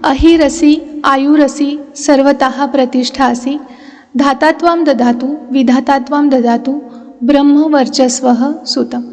अहिरसी आयुरसी सर्वतः प्रतिष्ठासी धातात्वां ददातु विधातात्वां ददातु ब्रह्मवर्चस्वः सुतम्.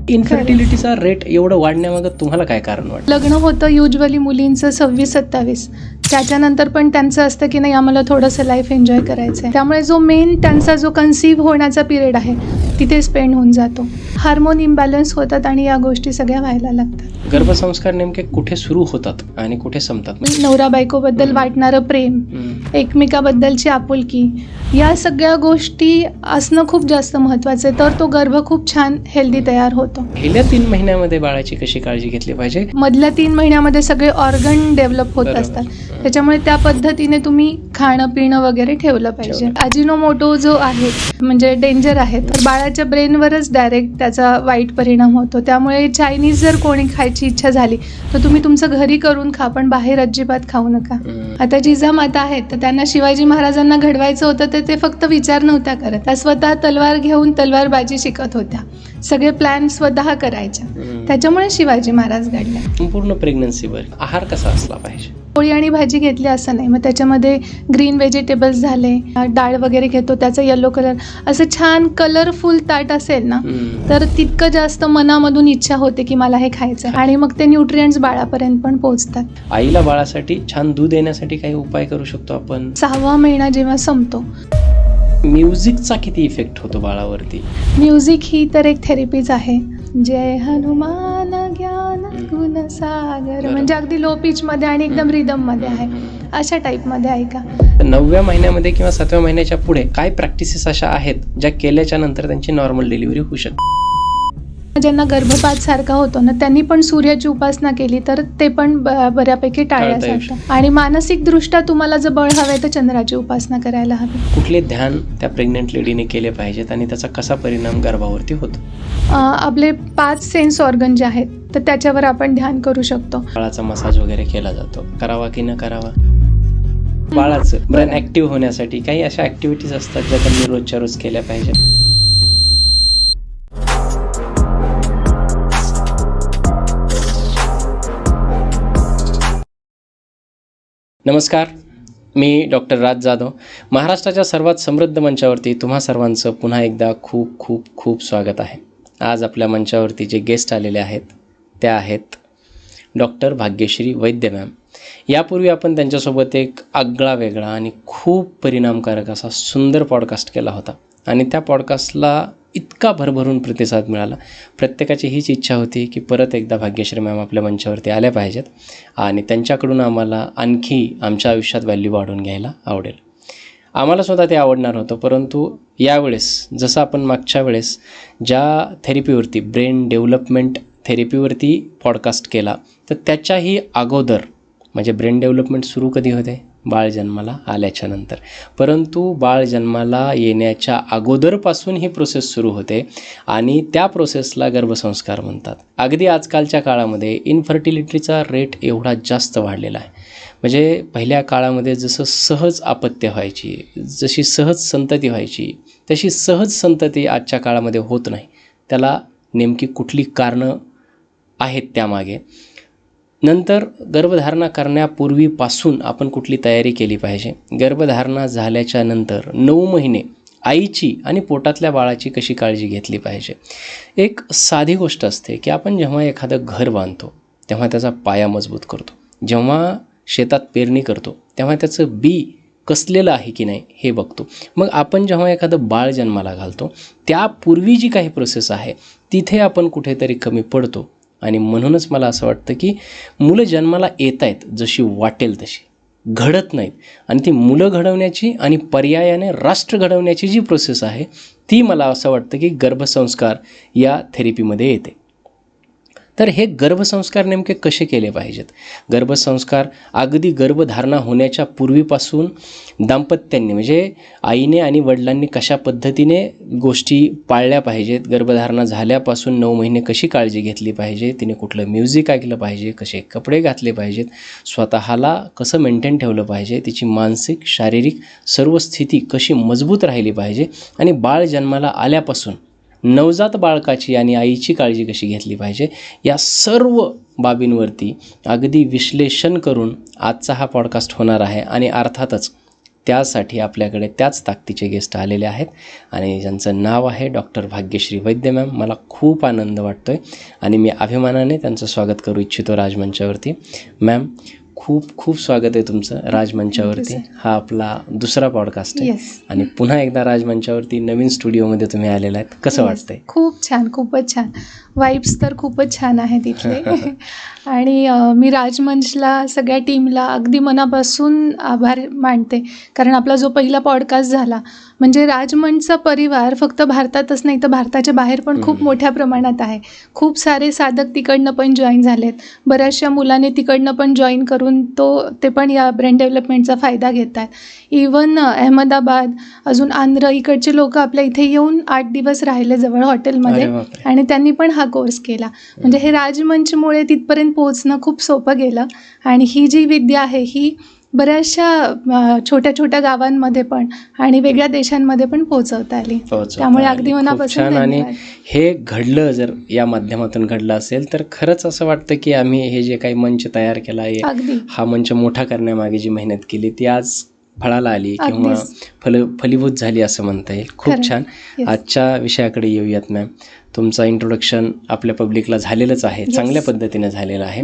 इन्फर्टिलिटीचा रेट एवढं वाढण्यामागं तुम्हाला काय कारण वाटतं? लग्न होतं युजली मुलींचं 26-27, त्याच्यानंतर पण त्यांचं असतं की नाही आम्हाला थोडंसं लाईफ एन्जॉय करायचं आहे, त्यामुळे जो मेन त्यांचा जो कन्सीव्ह होण्याचा पिरियड आहे तिथे स्पेंड होऊन जातो. हार्मोन इम्बॅलन्स होतात आणि या गोष्टी सगळ्या व्हायला लागतात. गर्भसंस्कार नेमके कुठे सुरू होतात आणि कुठे संपतात? नवरा बायकोबद्दल वाटणारं प्रेम, एकमेकाबद्दलची आपुलकी, या सगळ्या गोष्टी असणं खूप जास्त महत्त्वाचं आहे, तर तो गर्भ खूप छान हेल्दी तयार होतो. पहिल्या 3 महिन्यामध्ये बाळाची कशी काळजी घेतली पाहिजे? मधल्या 3 महिन्यामध्ये सगळे ऑर्गन डेव्हलप होत असतात, त्याच्यामुळे त्या पद्धतीने तुम्ही खाणं पिणं वगैरे ठेवलं पाहिजे. अजिनोमोटो जो आहे म्हणजे डेंजर आहे, तर बाळाच्या ब्रेनवरच डायरेक्ट त्याचा वाईट परिणाम होतो. त्यामुळे चायनीज जर कोणी खायची इच्छा झाली तर तुम्ही तुमचं घरी करून खा, पण बाहेर अजिबात खाऊ नका. आता जिजामाता आहेत तर त्यांना शिवाजी महाराजांना घडवायचं होतं तर ते फक्त विचार नव्हत्या करत, त्या स्वतः तलवार घेऊन तलवारबाजी शिकत होत्या, सगळे प्लॅन स्वतः करायच्या, त्याच्यामुळे शिवाजी महाराज घडले. पूर्ण प्रेग्नन्सीवर आहार कसा असला पाहिजे? पोळी आणि भाजी घेतली असं नाही, मग त्याच्यामध्ये ग्रीन व्हेजिटेबल्स झाले, डाळ वगैरे घेतो त्याचा येलो कलर, असं छान कलरफुल ताट असेल ना तर तितकं जास्त मनामधून इच्छा होते की मला हे खायचं, आणि मग ते न्यूट्रिएंट्स बाळापर्यंत पण पोहोचतात. आईला बाळासाठी छान दूध देण्यासाठी काही उपाय करू शकतो आपण? 6वा महिना जेव्हा संपतो, म्युझिकचा किती इफेक्ट होतो बाळावरती? म्युझिक ही तर एक थेरपीच आहे. जय हनुमान ज्ञान गुण सागर, म्हणजे अगदी लो पिच मध्ये आणि एकदम रिदम मध्ये आहे, अशा टाईप मध्ये ऐका. 9व्या महिन्यामध्ये किंवा 7व्या महिन्याच्या पुढे काय प्रॅक्टिसेस अशा आहेत ज्या केल्याच्या नंतर त्यांची नॉर्मल डिलिव्हरी होऊ शकते? ज्यांना गर्भपात सारखा होतो ना त्यांनी पण सूर्याची उपासना केली तर ते पण बऱ्यापैकी टाळण्यासाठी. आणि मानसिक दृष्ट्या तुम्हाला जर बळ हवंय तर चंद्राची उपासना करायला हवी. कुठले ध्यान त्या प्रेग्नेंट लेडीने केले पाहिजेत आणि त्याचा कसा परिणाम गर्भावरती होतो? आपले 5 सेन्स ऑर्गन जे आहेत तर त्याच्यावर आपण ध्यान करू शकतो. बाळाचा मसाज वगैरे केला जातो, करावा की न करावा? बाळाचं ब्रेन ऍक्टिव्ह होण्यासाठी काही अशा ऍक्टिव्हिटीज असतात ज्या त्यांनी रोजच्या रोज केल्या पाहिजेत? नमस्कार, मी डॉक्टर राज जाधव. महाराष्ट्राच्या सर्वात समृद्ध मंचावरती तुम्हा सर्वांचं पुन्हा एकदा खूप खूप खूप स्वागत आहे. आज आपल्या मंचावरती जे गेस्ट आलेले आहेत त्या आहेत डॉक्टर भाग्यश्री वैद्य मॅम. यापूर्वी आपण त्यांच्यासोबत एक आगळा वेगळा आणि खूप परिणामकारक असा सुंदर पॉडकास्ट केला होता, आणि त्या पॉडकास्टला इतका भरभरून प्रतिसाद मिळाला. प्रत्येकाची हीच इच्छा होती की परत एकदा भाग्यश्री मॅम आपल्या मंचावरती आल्या पाहिजेत आणि त्यांच्याकडून आम्हाला आणखी आमच्या आयुष्यात व्हॅल्यू वाढवून घ्यायला आवडेल. आम्हालासुद्धा ते आवडणार होतं, परंतु यावेळेस जसं आपण मागच्या वेळेस ज्या थेरपीवरती ब्रेन डेव्हलपमेंट थेरपीवरती पॉडकास्ट केला तर त्याच्याही अगोदर, म्हणजे ब्रेन डेव्हलपमेंट सुरू कधी होते? बाळ जन्माला आल्याच्या नंतर. परंतु बाळ जन्माला येण्याच्या अगोदरपासून ही प्रोसेस सुरू होते आणि त्या प्रोसेसला गर्भसंस्कार म्हणतात. अगदी आजकालच्या काळामध्ये इन्फर्टिलिटीचा रेट एवढा जास्त वाढलेला आहे. म्हणजे पहिल्या काळामध्ये जसं सहज अपत्य व्हायची, जशी सहज संतती व्हायची, तशी सहज संतती आजच्या काळामध्ये होत नाही. त्याला नेमकी कुठली कारणं आहेत त्यामागे? नंतर गर्भधारणा करण्यापूर्वीपासून आपण कुठली तयारी केली पाहिजे? गर्भधारणा झाल्याच्या नंतर 9 महिने आईची आणि पोटातल्या बाळाची कशी काळजी घेतली पाहिजे? एक साधी गोष्ट असते की आपण जेव्हा एखादं घर बांधतो तेव्हा त्याचा पाया मजबूत करतो, जेव्हा शेतात पेरणी करतो तेव्हा त्याचं बी कसलेलं आहे की नाही हे बघतो. मग आपण जेव्हा एखादं बाळ जन्माला घालतो त्यापूर्वी जी काही प्रोसेस आहे तिथे आपण कुठेतरी कमी पडतो. आणि म्हणूनच मला असं वाटतं की मुलं जन्माला येत आहेत जशी वाटेल तशी घडत नाहीत, आणि ती मुलं घडवण्याची आणि पर्यायाने राष्ट्र घडवण्याची जी प्रोसेस आहे ती मला असं वाटतं की गर्भसंस्कार या थेरपीमध्ये येते. तर हे गर्भसंस्कार नेमके कसे केले पाहिजेत? गर्भसंस्कार अगदी गर्भधारणा होण्याच्या पूर्वीपासून दाम्पत्यांनी, म्हणजे आईने आणि वडिलांनी कशा पद्धतीने गोष्टी पाळल्या पाहिजेत, गर्भधारणा झाल्यापासून 9 महिने कशी काळजी घेतली पाहिजे, तिने कुठलं म्युझिक ऐकलं पाहिजे, कसे कपडे घातले पाहिजेत, स्वतःला कसं मेंटेन ठेवलं पाहिजे, तिची मानसिक शारीरिक सर्व स्थिती कशी मजबूत राहिली पाहिजे, आणि बाळ जन्माला आल्यापासून नवजात बाळकाची आणि आईची काळजी कशी घेतली पाहिजे, या सर्व बाबींवरती अगदी विश्लेषण करून आजचा हा पॉडकास्ट होणार आहे. आणि अर्थातच त्यासाठी आपल्याकडे त्याच ताकदीचे गेस्ट आलेले आहेत आणि ज्यांचं नाव आहे डॉक्टर भाग्यश्री वैद्य मॅम. मला खूप आनंद वाटतो आहे आणि मी अभिमानाने त्यांचं स्वागत करू इच्छितो राजमंचावरती. मॅम, खूप खूप स्वागत आहे तुमचं राजमंचावरती. हा आपला दुसरा पॉडकास्ट आहे आणि पुन्हा एकदा राजमंचावरती नवीन स्टुडिओमध्ये तुम्ही आलेला आहेत. कसं वाटतंय? खूप छान, खूपच छान. वाईब्स तर खूपच छान आहे तिथले. आणि मी राजमंचला सगळ्या टीमला अगदी मनापासून आभार मानते, कारण आपला जो पहिला पॉडकास्ट झाला म्हणजे राजमंचचा परिवार फक्त भारतातच नाही तर भारताच्या बाहेर पण खूप मोठ्या प्रमाणात आहे. खूप सारे साधक तिकडनं पण जॉईन झालेत, बऱ्याचशा मुलांनी तिकडनं पण जॉईन करून ते पण या ब्रेन डेव्हलपमेंटचा फायदा घेत आहेत. इवन अहमदाबाद, अजून आंध्र, इकडचे लोक आपल्या इथे येऊन 8 दिवस राहिले जवळ हॉटेलमध्ये आणि त्यांनी पण हा कोर्स केला. म्हणजे हे राजमंचमुळे तिथपर्यंत पोहोचणं खूप सोपं गेलं. आणि ही जी विद्या आहे ही बऱ्याचशा छोट्या छोट्या गावांमध्ये पण आणि वेगळ्या देशांमध्ये पण पोहोचवता आली. त्यामुळे अगदी मनापासून छान. आणि धन्यवाद. हे घडलं, जर या माध्यमातून घडलं असेल तर खरंच असं वाटतं की आम्ही हे जे काही मंच तयार केला आहे, अगदी हा मंच मोठा करण्यामागे जी मेहनत केली ती आज फळाला आली किंवा फलीभूत झाली असं म्हणता येईल. खूप छान. आजच्या विषयाकडे येऊयात मॅम. तुमचं इंट्रोडक्शन आपल्या पब्लिकला झालेलंच आहे, चांगल्या पद्धतीने झालेलं आहे.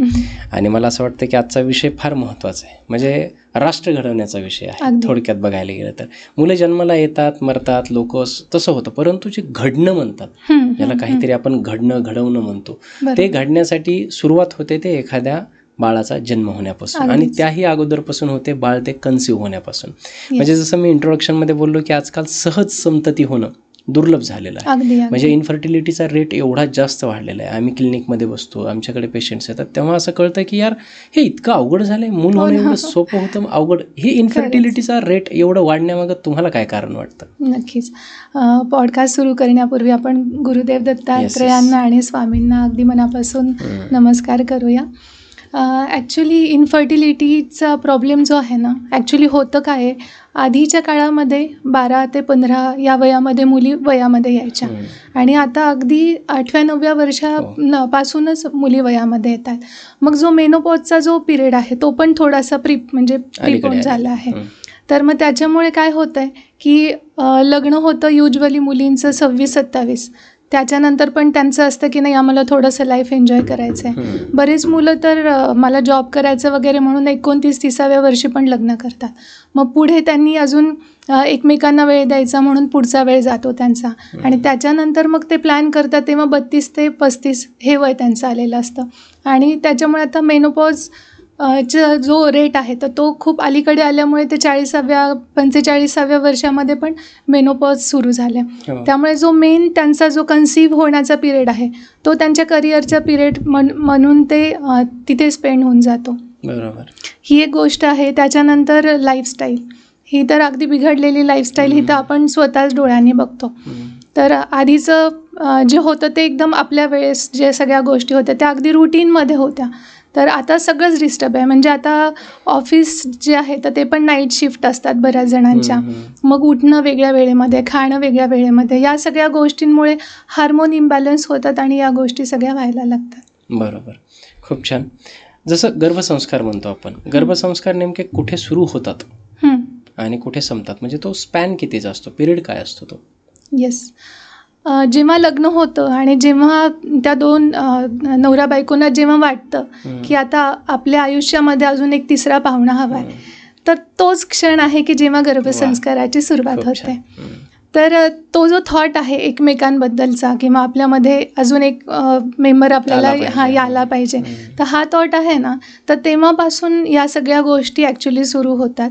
आणि मला असं वाटतं की आजचा विषय फार महत्त्वाचा आहे, म्हणजे राष्ट्र घडवण्याचा विषय आहे. थोडक्यात बघायला गेलं तर मुलं जन्माला येतात, मरतात, लोक तसं होतं, परंतु जे घडणं म्हणतात, याला काहीतरी आपण घडवणं म्हणतो, ते घडण्यासाठी सुरुवात होते ते एखाद्या बाळाचा जन्म होण्यापासून आणि त्याही अगोदरपासून होते बाळ ते कन्सिव्ह होण्यापासून. म्हणजे जसं मी इंट्रोडक्शनमध्ये बोललो की आजकाल सहज संतती होणं दुर्लभ झालेलं आहे. म्हणजे इन्फर्टिलिटीचा रेट एवढा जास्त वाढलेला आहे. आम्ही क्लिनिकमध्ये बसतो, आमच्याकडे पेशंट्स येतात, तेव्हा असं कळतं की यार हे इतकं अवघड झालंय, मूल होणं एवढं सोपं होतं अवघड. हे इन्फर्टिलिटीचा रेट एवढं वाढण्यामागं तुम्हाला काय कारण वाटतं? नक्कीच. पॉडकास्ट सुरू करण्यापूर्वी आपण गुरुदेव दत्तात्रेयांना आणि स्वामींना अगदी मनापासून नमस्कार करूया. ॲक्च्युली इन्फर्टिलिटीचा प्रॉब्लेम जो आहे ना, ॲक्च्युली होतं काय आहे, आधीच्या काळामध्ये 12 ते 15 या वयामध्ये मुली वयामध्ये यायच्या आणि आता अगदी 8व्या-9व्या वर्षापासूनच मुली वयामध्ये येतात. मग जो मेनोपॉजचा जो पिरियड आहे तो पण थोडासा प्रीपोन झाला आहे. तर मग त्याच्यामुळे काय होतं आहे की लग्न होतं युजली मुलींचं 26-27, त्याच्यानंतर पण त्यांचं असतं की नाही आम्हाला थोडंसं लाईफ एन्जॉय करायचं आहे. बरेच मुलं तर मला जॉब करायचं वगैरे म्हणून 29-30व्या वर्षी पण लग्न करतात. मग पुढे त्यांनी अजून एकमेकांना वेळ द्यायचा म्हणून पुढचा वेळ जातो त्यांचा आणि त्याच्यानंतर मग ते प्लॅन करतात तेव्हा 32 ते 35 हे वय त्यांचं आलेलं असतं. आणि त्याच्यामुळे आता मेनोपॉज जो रेट आहे तर तो खूप अलीकडे आल्यामुळे ते 40व्या-45व्या वर्षामध्ये पण मेनोपॉज सुरू झाले. त्यामुळे जो मेन त्यांचा जो कन्सीव्ह होण्याचा पिरियड आहे तो त्यांच्या करिअरचा पिरियड म्हणून ते तिथे स्पेंड होऊन जातो. बरोबर. ही एक गोष्ट आहे. त्याच्यानंतर लाईफस्टाईल ही तर अगदी बिघडलेली लाईफस्टाईल ही तर आपण स्वतःच डोळ्यांनी बघतो. तर आधीचं जे होतं ते एकदम आपल्या वेळेस जे सगळ्या गोष्टी होत्या त्या अगदी रुटीनमध्ये होत्या. तर आता सगळंच डिस्टर्ब आहे. म्हणजे आता ऑफिस जे आहे तर ते पण नाईट शिफ्ट असतात बऱ्याच जणांच्या. मग उठणं वेगळ्या वेळेमध्ये, खाणं वेगळ्या वेळेमध्ये, या सगळ्या गोष्टींमुळे हार्मोन इम्बॅलन्स होतात आणि या गोष्टी सगळ्या व्हायला लागतात. बरोबर. खूप छान. जसं गर्भसंस्कार म्हणतो आपण, गर्भसंस्कार नेमके कुठे सुरू होतात आणि कुठे संपतात, म्हणजे तो स्पॅन कितीचा असतो, पिरियड काय असतो तो? येस. जेव्हा लग्न होतं आणि जेव्हा त्या दोन नवरा बायकोंना जेव्हा वाटतं की आता आपल्या आयुष्यामध्ये अजून एक तिसरा पाहुणा हवा आहे, तर तोच क्षण आहे की जेव्हा गर्भसंस्काराची सुरुवात होते. तर तो जो थॉट आहे एकमेकांबद्दलचा किंवा आपल्यामध्ये अजून एक मेंबर आपल्याला यायला पाहिजे, तर हा थॉट आहे ना, तर तेव्हापासून या सगळ्या गोष्टी ॲक्च्युली सुरू होतात.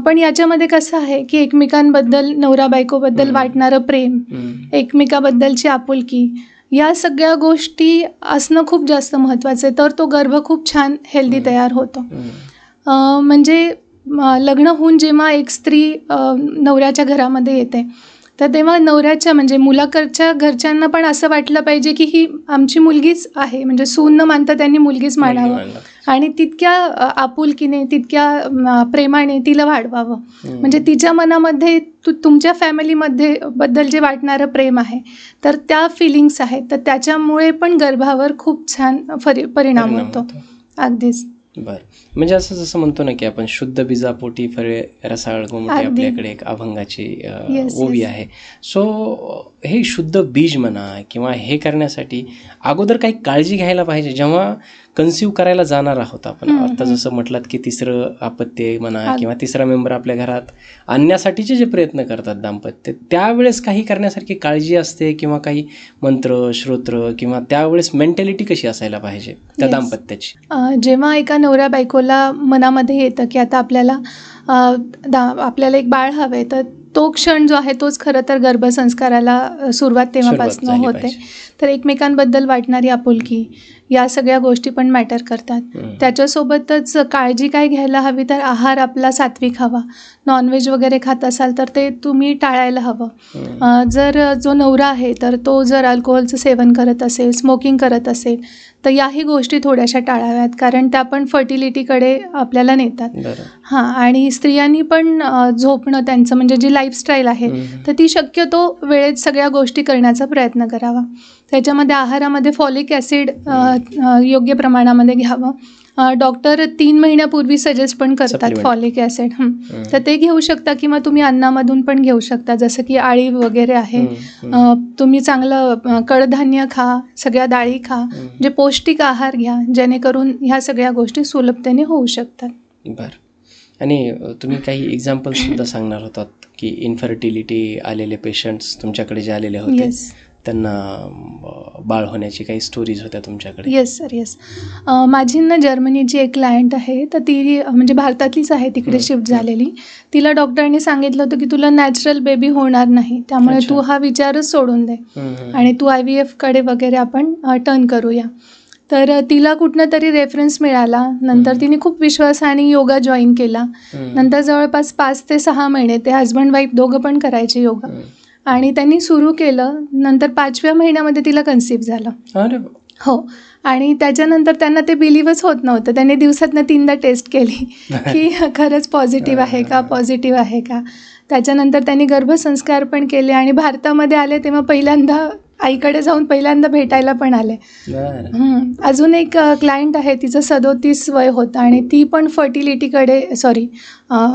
पण याच्यामध्ये कसं आहे की एकमेकांबद्दल, नवरा बायकोबद्दल वाटणारं प्रेम, एकमेकाबद्दलची आपुलकी, या सगळ्या गोष्टी असणं खूप जास्त महत्त्वाचं आहे. तर तो गर्भ खूप छान हेल्दी तयार होतो. म्हणजे लग्न होऊन जेव्हा एक स्त्री नवऱ्याच्या घरामध्ये येते तर तेव्हा नवऱ्याच्या म्हणजे मुलाकडच्या घरच्यांना पण असं वाटलं पाहिजे की ही आमची मुलगीच आहे, म्हणजे सून न मानता त्यांनी मुलगीच मानावं आणि तितक्या आपुलकीने, तितक्या प्रेमाने तिला वाढवावं. म्हणजे तिच्या मनामध्ये तुमच्या फॅमिलीमध्ये बद्दल जे वाटणारं प्रेम आहे, तर त्या फिलिंग्स आहेत, तर त्याच्यामुळे पण गर्भावर खूप छान परिणाम होतो. अगदीच. बरं, म्हणजे असं जसं म्हणतो ना की आपण शुद्ध बीजापोटी फळे रसाळ गोमटे, आपल्याकडे एक अभंगाची ओवी आहे. सो हे शुद्ध बीज म्हणा किंवा हे करण्यासाठी अगोदर काही काळजी घ्यायला पाहिजे. जेव्हा कन्सिव्ह करायला जाणार आहोत आपण, आता जसं म्हटलात की तिसरं अपत्य म्हणा किंवा तिसरा मेंबर आपल्या घरात आणण्यासाठीचे जे प्रयत्न करतात दाम्पत्य, त्यावेळेस काही करण्यासारखी काळजी असते किंवा काही मंत्र श्रोत्र किंवा त्यावेळेस मेंटॅलिटी कशी असायला पाहिजे त्या दाम्पत्याची? जेव्हा एका नवऱ्या बायकोला मनामध्ये येतं की आता आपल्याला एक बाळ हवंय, तर तो क्षण जो आहे तोच खरं तर गर्भसंस्काराला सुरुवात तेव्हापासून होते. तर एकमेकांबद्दल वाटणारी आपुलकी, या सगळ्या गोष्टी पण मॅटर करतात. त्याच्यासोबतच काळजी काय घ्यायला हवी, तर आहार आपला सात्विक हवा. नॉनव्हेज वगैरे खात असाल तर ते तुम्ही टाळायला हवं. जर जो नवरा आहे तर तो जर अल्कोहोलचं सेवन करत असेल, स्मोकिंग करत असेल, तर याही गोष्टी थोड्याशा टाळाव्यात, कारण त्या पण फर्टिलिटीकडे आपल्याला नेतात. हां, आणि स्त्रियांनी पण झोपणं, त्यांचं म्हणजे जी लाईफस्टाईल आहे तर ती शक्यतो वेळेत सगळ्या गोष्टी करण्याचा प्रयत्न करावा. त्याच्यामध्ये आहारामध्ये फॉलिक ॲसिड योग्य प्रमाणामध्ये घ्यावं. डॉक्टर 3 महिन्यापूर्वी सजेस्ट पण करतात फॉलिक ॲसिड. तर ते घेऊ शकता किंवा तुम्ही अन्नामधून पण घेऊ शकता, जसं की आळी वगैरे आहे. तुम्ही चांगलं कडधान्य खा, सगळ्या डाळी खा, म्हणजे पौष्टिक आहार घ्या, जेणेकरून ह्या सगळ्या गोष्टी सुलभतेने होऊ शकतात. बरं, आणि तुम्ही काही एक्झाम्पल्स सुद्धा सांगणार होतात की इन्फर्टिलिटी आलेले पेशंट्स तुमच्याकडे जे आलेले होते, त्यांना बाळ होण्याची काही स्टोरीज होत्या तुमच्याकडे? Yes sir, yes. माझी ना जर्मनीची एक क्लायंट आहे, तर ती म्हणजे भारतातलीच आहे, तिकडे शिफ्ट झालेली. तिला डॉक्टरांनी सांगितलं होतं की तुला नॅचरल बेबी होणार नाही, त्यामुळे तू हा विचारच सोडून दे आणि तू IVFकडे वगैरे आपण टर्न करूया. तर तिला कुठनं तरी रेफरन्स मिळाला. नंतर तिने खूप विश्वासाने योगा जॉईन केला. नंतर जवळपास 5 ते 6 महिने ते हजबंड वाईफ दोघं पण करायचे योगा, आणि त्यांनी सुरू केलं. नंतर 5व्या महिन्यामध्ये तिला कन्सीव्ह झालं. हो, आणि त्याच्यानंतर त्यांना ते बिलीव्हच होत नव्हतं. त्यांनी दिवसातनं 3दा टेस्ट केली की खरंच पॉझिटिव्ह आहे का, पॉझिटिव्ह आहे का. त्याच्यानंतर त्यांनी गर्भसंस्कार पण केले आणि भारतामध्ये आले तेव्हा पहिल्यांदा आईकडे जाऊन पहिल्यांदा भेटायला पण आले. अजून एक क्लायंट आहे, तिचं 37 वय होतं आणि ती पण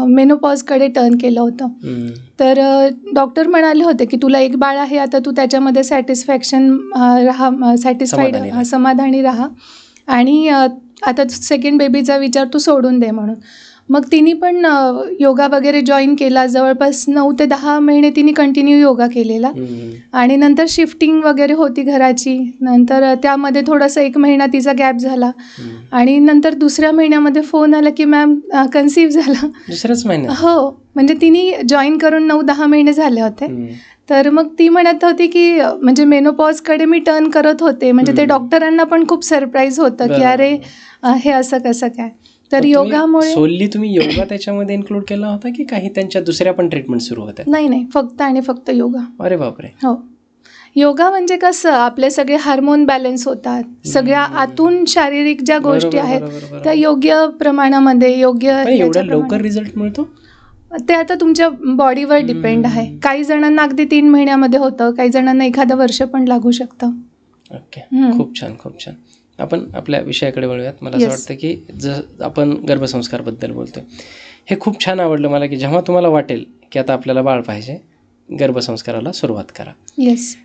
मेनोपॉजकडे टर्न केलं होतं. तर डॉक्टर म्हणाले होते की तुला एक बाळ आहे, आता तू त्याच्यामध्ये समाधानी राहा आणि आता सेकंड बेबीचा विचार तू सोडून दे म्हणून. मग तिने पण योगा वगैरे जॉईन केला. जवळपास 9 ते 10 महिने तिने कंटिन्यू योगा केलेला आणि नंतर शिफ्टिंग वगैरे होती घराची. नंतर त्यामध्ये थोडासा 1 महिना तिचा गॅप झाला आणि नंतर दुसऱ्या महिन्यामध्ये फोन आला की मॅम कन्सीव्ह झाला. दुसऱ्याच महिन्यात? हो, म्हणजे तिने जॉईन करून 9-10 महिने झाले होते. तर मग ती म्हणत होती की म्हणजे मेनोपॉजकडे मी टर्न करत होते. म्हणजे ते डॉक्टरांना पण खूप सरप्राईज होतं की अरे हे असं कसं काय. तर योगामुळे सोलली तुम्ही योगा त्याच्यामध्ये इन्क्लूड केला होता की काही त्यांच्या दुसऱ्या पण ट्रीटमेंट सुरू होत्या? नाही, फक्त आणि फक्त योगा. अरे बापरे. हो, योगा म्हणजे कसं आपले सगळे हार्मोन बॅलन्स होतात, सगळ्या आतून शारीरिक ज्या गोष्टी आहेत त्या योग्य प्रमाणामध्ये, एवढ्या लवकर रिझल्ट मिळतो ते आता तुमच्या बॉडीवर डिपेंड आहे. काही जणांना अगदी 3 महिन्यामध्ये होतं, काही जणांना एखादं वर्ष पण लागू शकतं. ओके, खूप छान, खूप छान. आपण आपल्या विषयाकडे वळूयात. मला असं वाटतं की आपण गर्भसंस्कारबद्दल बोलतोय, हे खूप छान आवडलं मला की जेव्हा तुम्हाला वाटेल की आता आपल्याला बाळ पाहिजे, गर्भसंस्काराला सुरुवात करा. येस,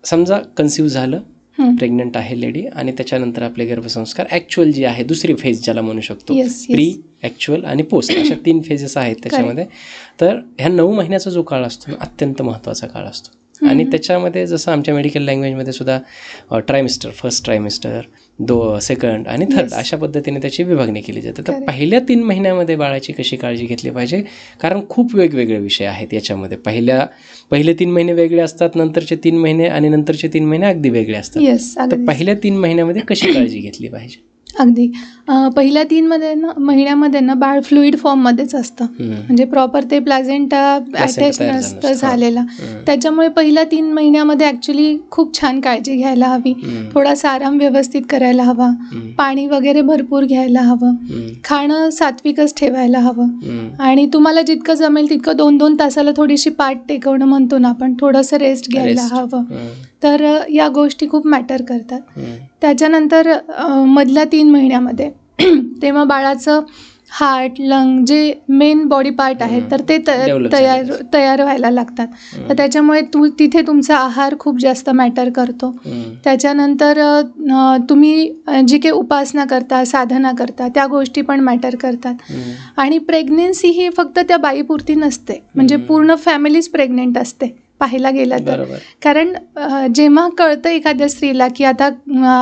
समजा कन्सिव्ह झालं, प्रेग्नंट आहे लेडी, आणि त्याच्यानंतर आपले गर्भसंस्कार ॲक्च्युअल जी आहे दुसरी फेज ज्याला म्हणू शकतो, प्री, ॲक्च्युअल आणि पोस्ट, अशा 3 फेजेस आहेत त्याच्यामध्ये. तर ह्या 9 महिन्याचा जो काळ असतो अत्यंत महत्त्वाचा काळ असतो आणि त्याच्यामध्ये जसं आमच्या मेडिकल लँग्वेजमध्ये सुद्धा ट्रायमिस्टर, फर्स्ट ट्रायमिस्टर, सेकंड आणि थर्ड अशा पद्धतीने त्याची विभागणी केली जाते. तर पहिल्या 3 महिन्यामध्ये बाळाची कशी काळजी घेतली पाहिजे, कारण खूप वेगवेगळे विषय आहेत याच्यामध्ये. पहिले 3 महिने वेगळे असतात, नंतरचे 3 महिने आणि नंतरचे 3 महिने अगदी वेगळे असतात. तर पहिल्या 3 महिन्यामध्ये कशी काळजी घेतली पाहिजे? अगदी पहिल्या 3 महिन्यामध्ये ना बाळ फ्लुइड फॉर्ममध्येच असतं. म्हणजे प्रॉपर ते प्लाझेंटा अटॅच नसतं झालेला. त्याच्यामुळे पहिल्या 3 महिन्यामध्ये ॲक्च्युली खूप छान काळजी घ्यायला हवी. थोडासा आराम व्यवस्थित करायला हवा. पाणी वगैरे भरपूर घ्यायला हवं. खाणं सात्विकच ठेवायला हवं. आणि तुम्हाला जितकं जमेल तितकं 2-2 तासाला थोडीशी पाठ टेकवणं म्हणतो ना आपण, थोडंसं रेस्ट घ्यायला हवं. तर या गोष्टी खूप मॅटर करतात. त्याच्यानंतर मधल्या 3 महिन्यामध्ये तेव्हा बाळाचं हार्ट, लंग जे मेन बॉडी पार्ट आहेत तर ते तयार व्हायला लागतात. तर त्याच्यामुळे तिथे तुमचा आहार खूप जास्त मॅटर करतो. त्याच्यानंतर तुम्ही जी काही उपासना करता, साधना करता त्या गोष्टी पण मॅटर करतात. आणि प्रेग्नेन्सी ही फक्त त्या बाईपुरती नसते, म्हणजे पूर्ण फॅमिलीच प्रेग्नेंट असते पाहायला गेलं तर. कारण जेव्हा कळतं एखाद्या स्त्रीला की आता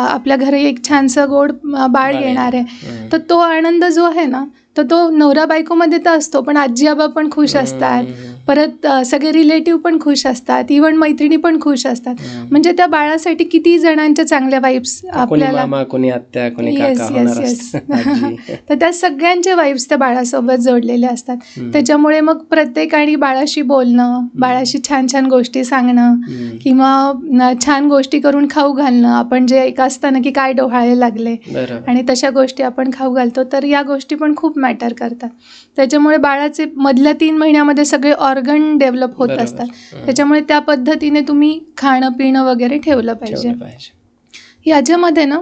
आपल्या घरी एक छानसं गोड बाळ येणार आहे, तर तो आनंद जो आहे ना, तर तो नवरा बायकोमध्ये तर असतो, पण आजी आबा पण खुश असतात, परत सगळे रिलेटिव्ह पण खुश असतात, इव्हन मैत्रिणी पण खुश असतात. म्हणजे त्या बाळासाठी किती जणांच्या चांगल्या वाईब्स आपल्याला, तर त्या सगळ्यांच्या वाईब्स त्या बाळासोबत जोडलेल्या असतात. त्याच्यामुळे मग प्रत्येकाने बाळाशी बोलणं, बाळाशी छान छान गोष्टी सांगणं किंवा छान गोष्टी करून खाऊ घालणं. आपण जे एक असतं ना की काय डोहाळे लागले आणि तशा गोष्टी आपण खाऊ घालतो, तर या गोष्टी पण खूप मॅटर करतात. त्याच्यामुळे बाळाचे मधल्या 3 महिन्यामध्ये सगळे ऑर्गन डेव्हलप होत असतात. त्याच्यामुळे त्या पद्धतीने तुम्ही खाणं पिणं वगैरे ठेवलं पाहिजे. याच्यामध्ये ना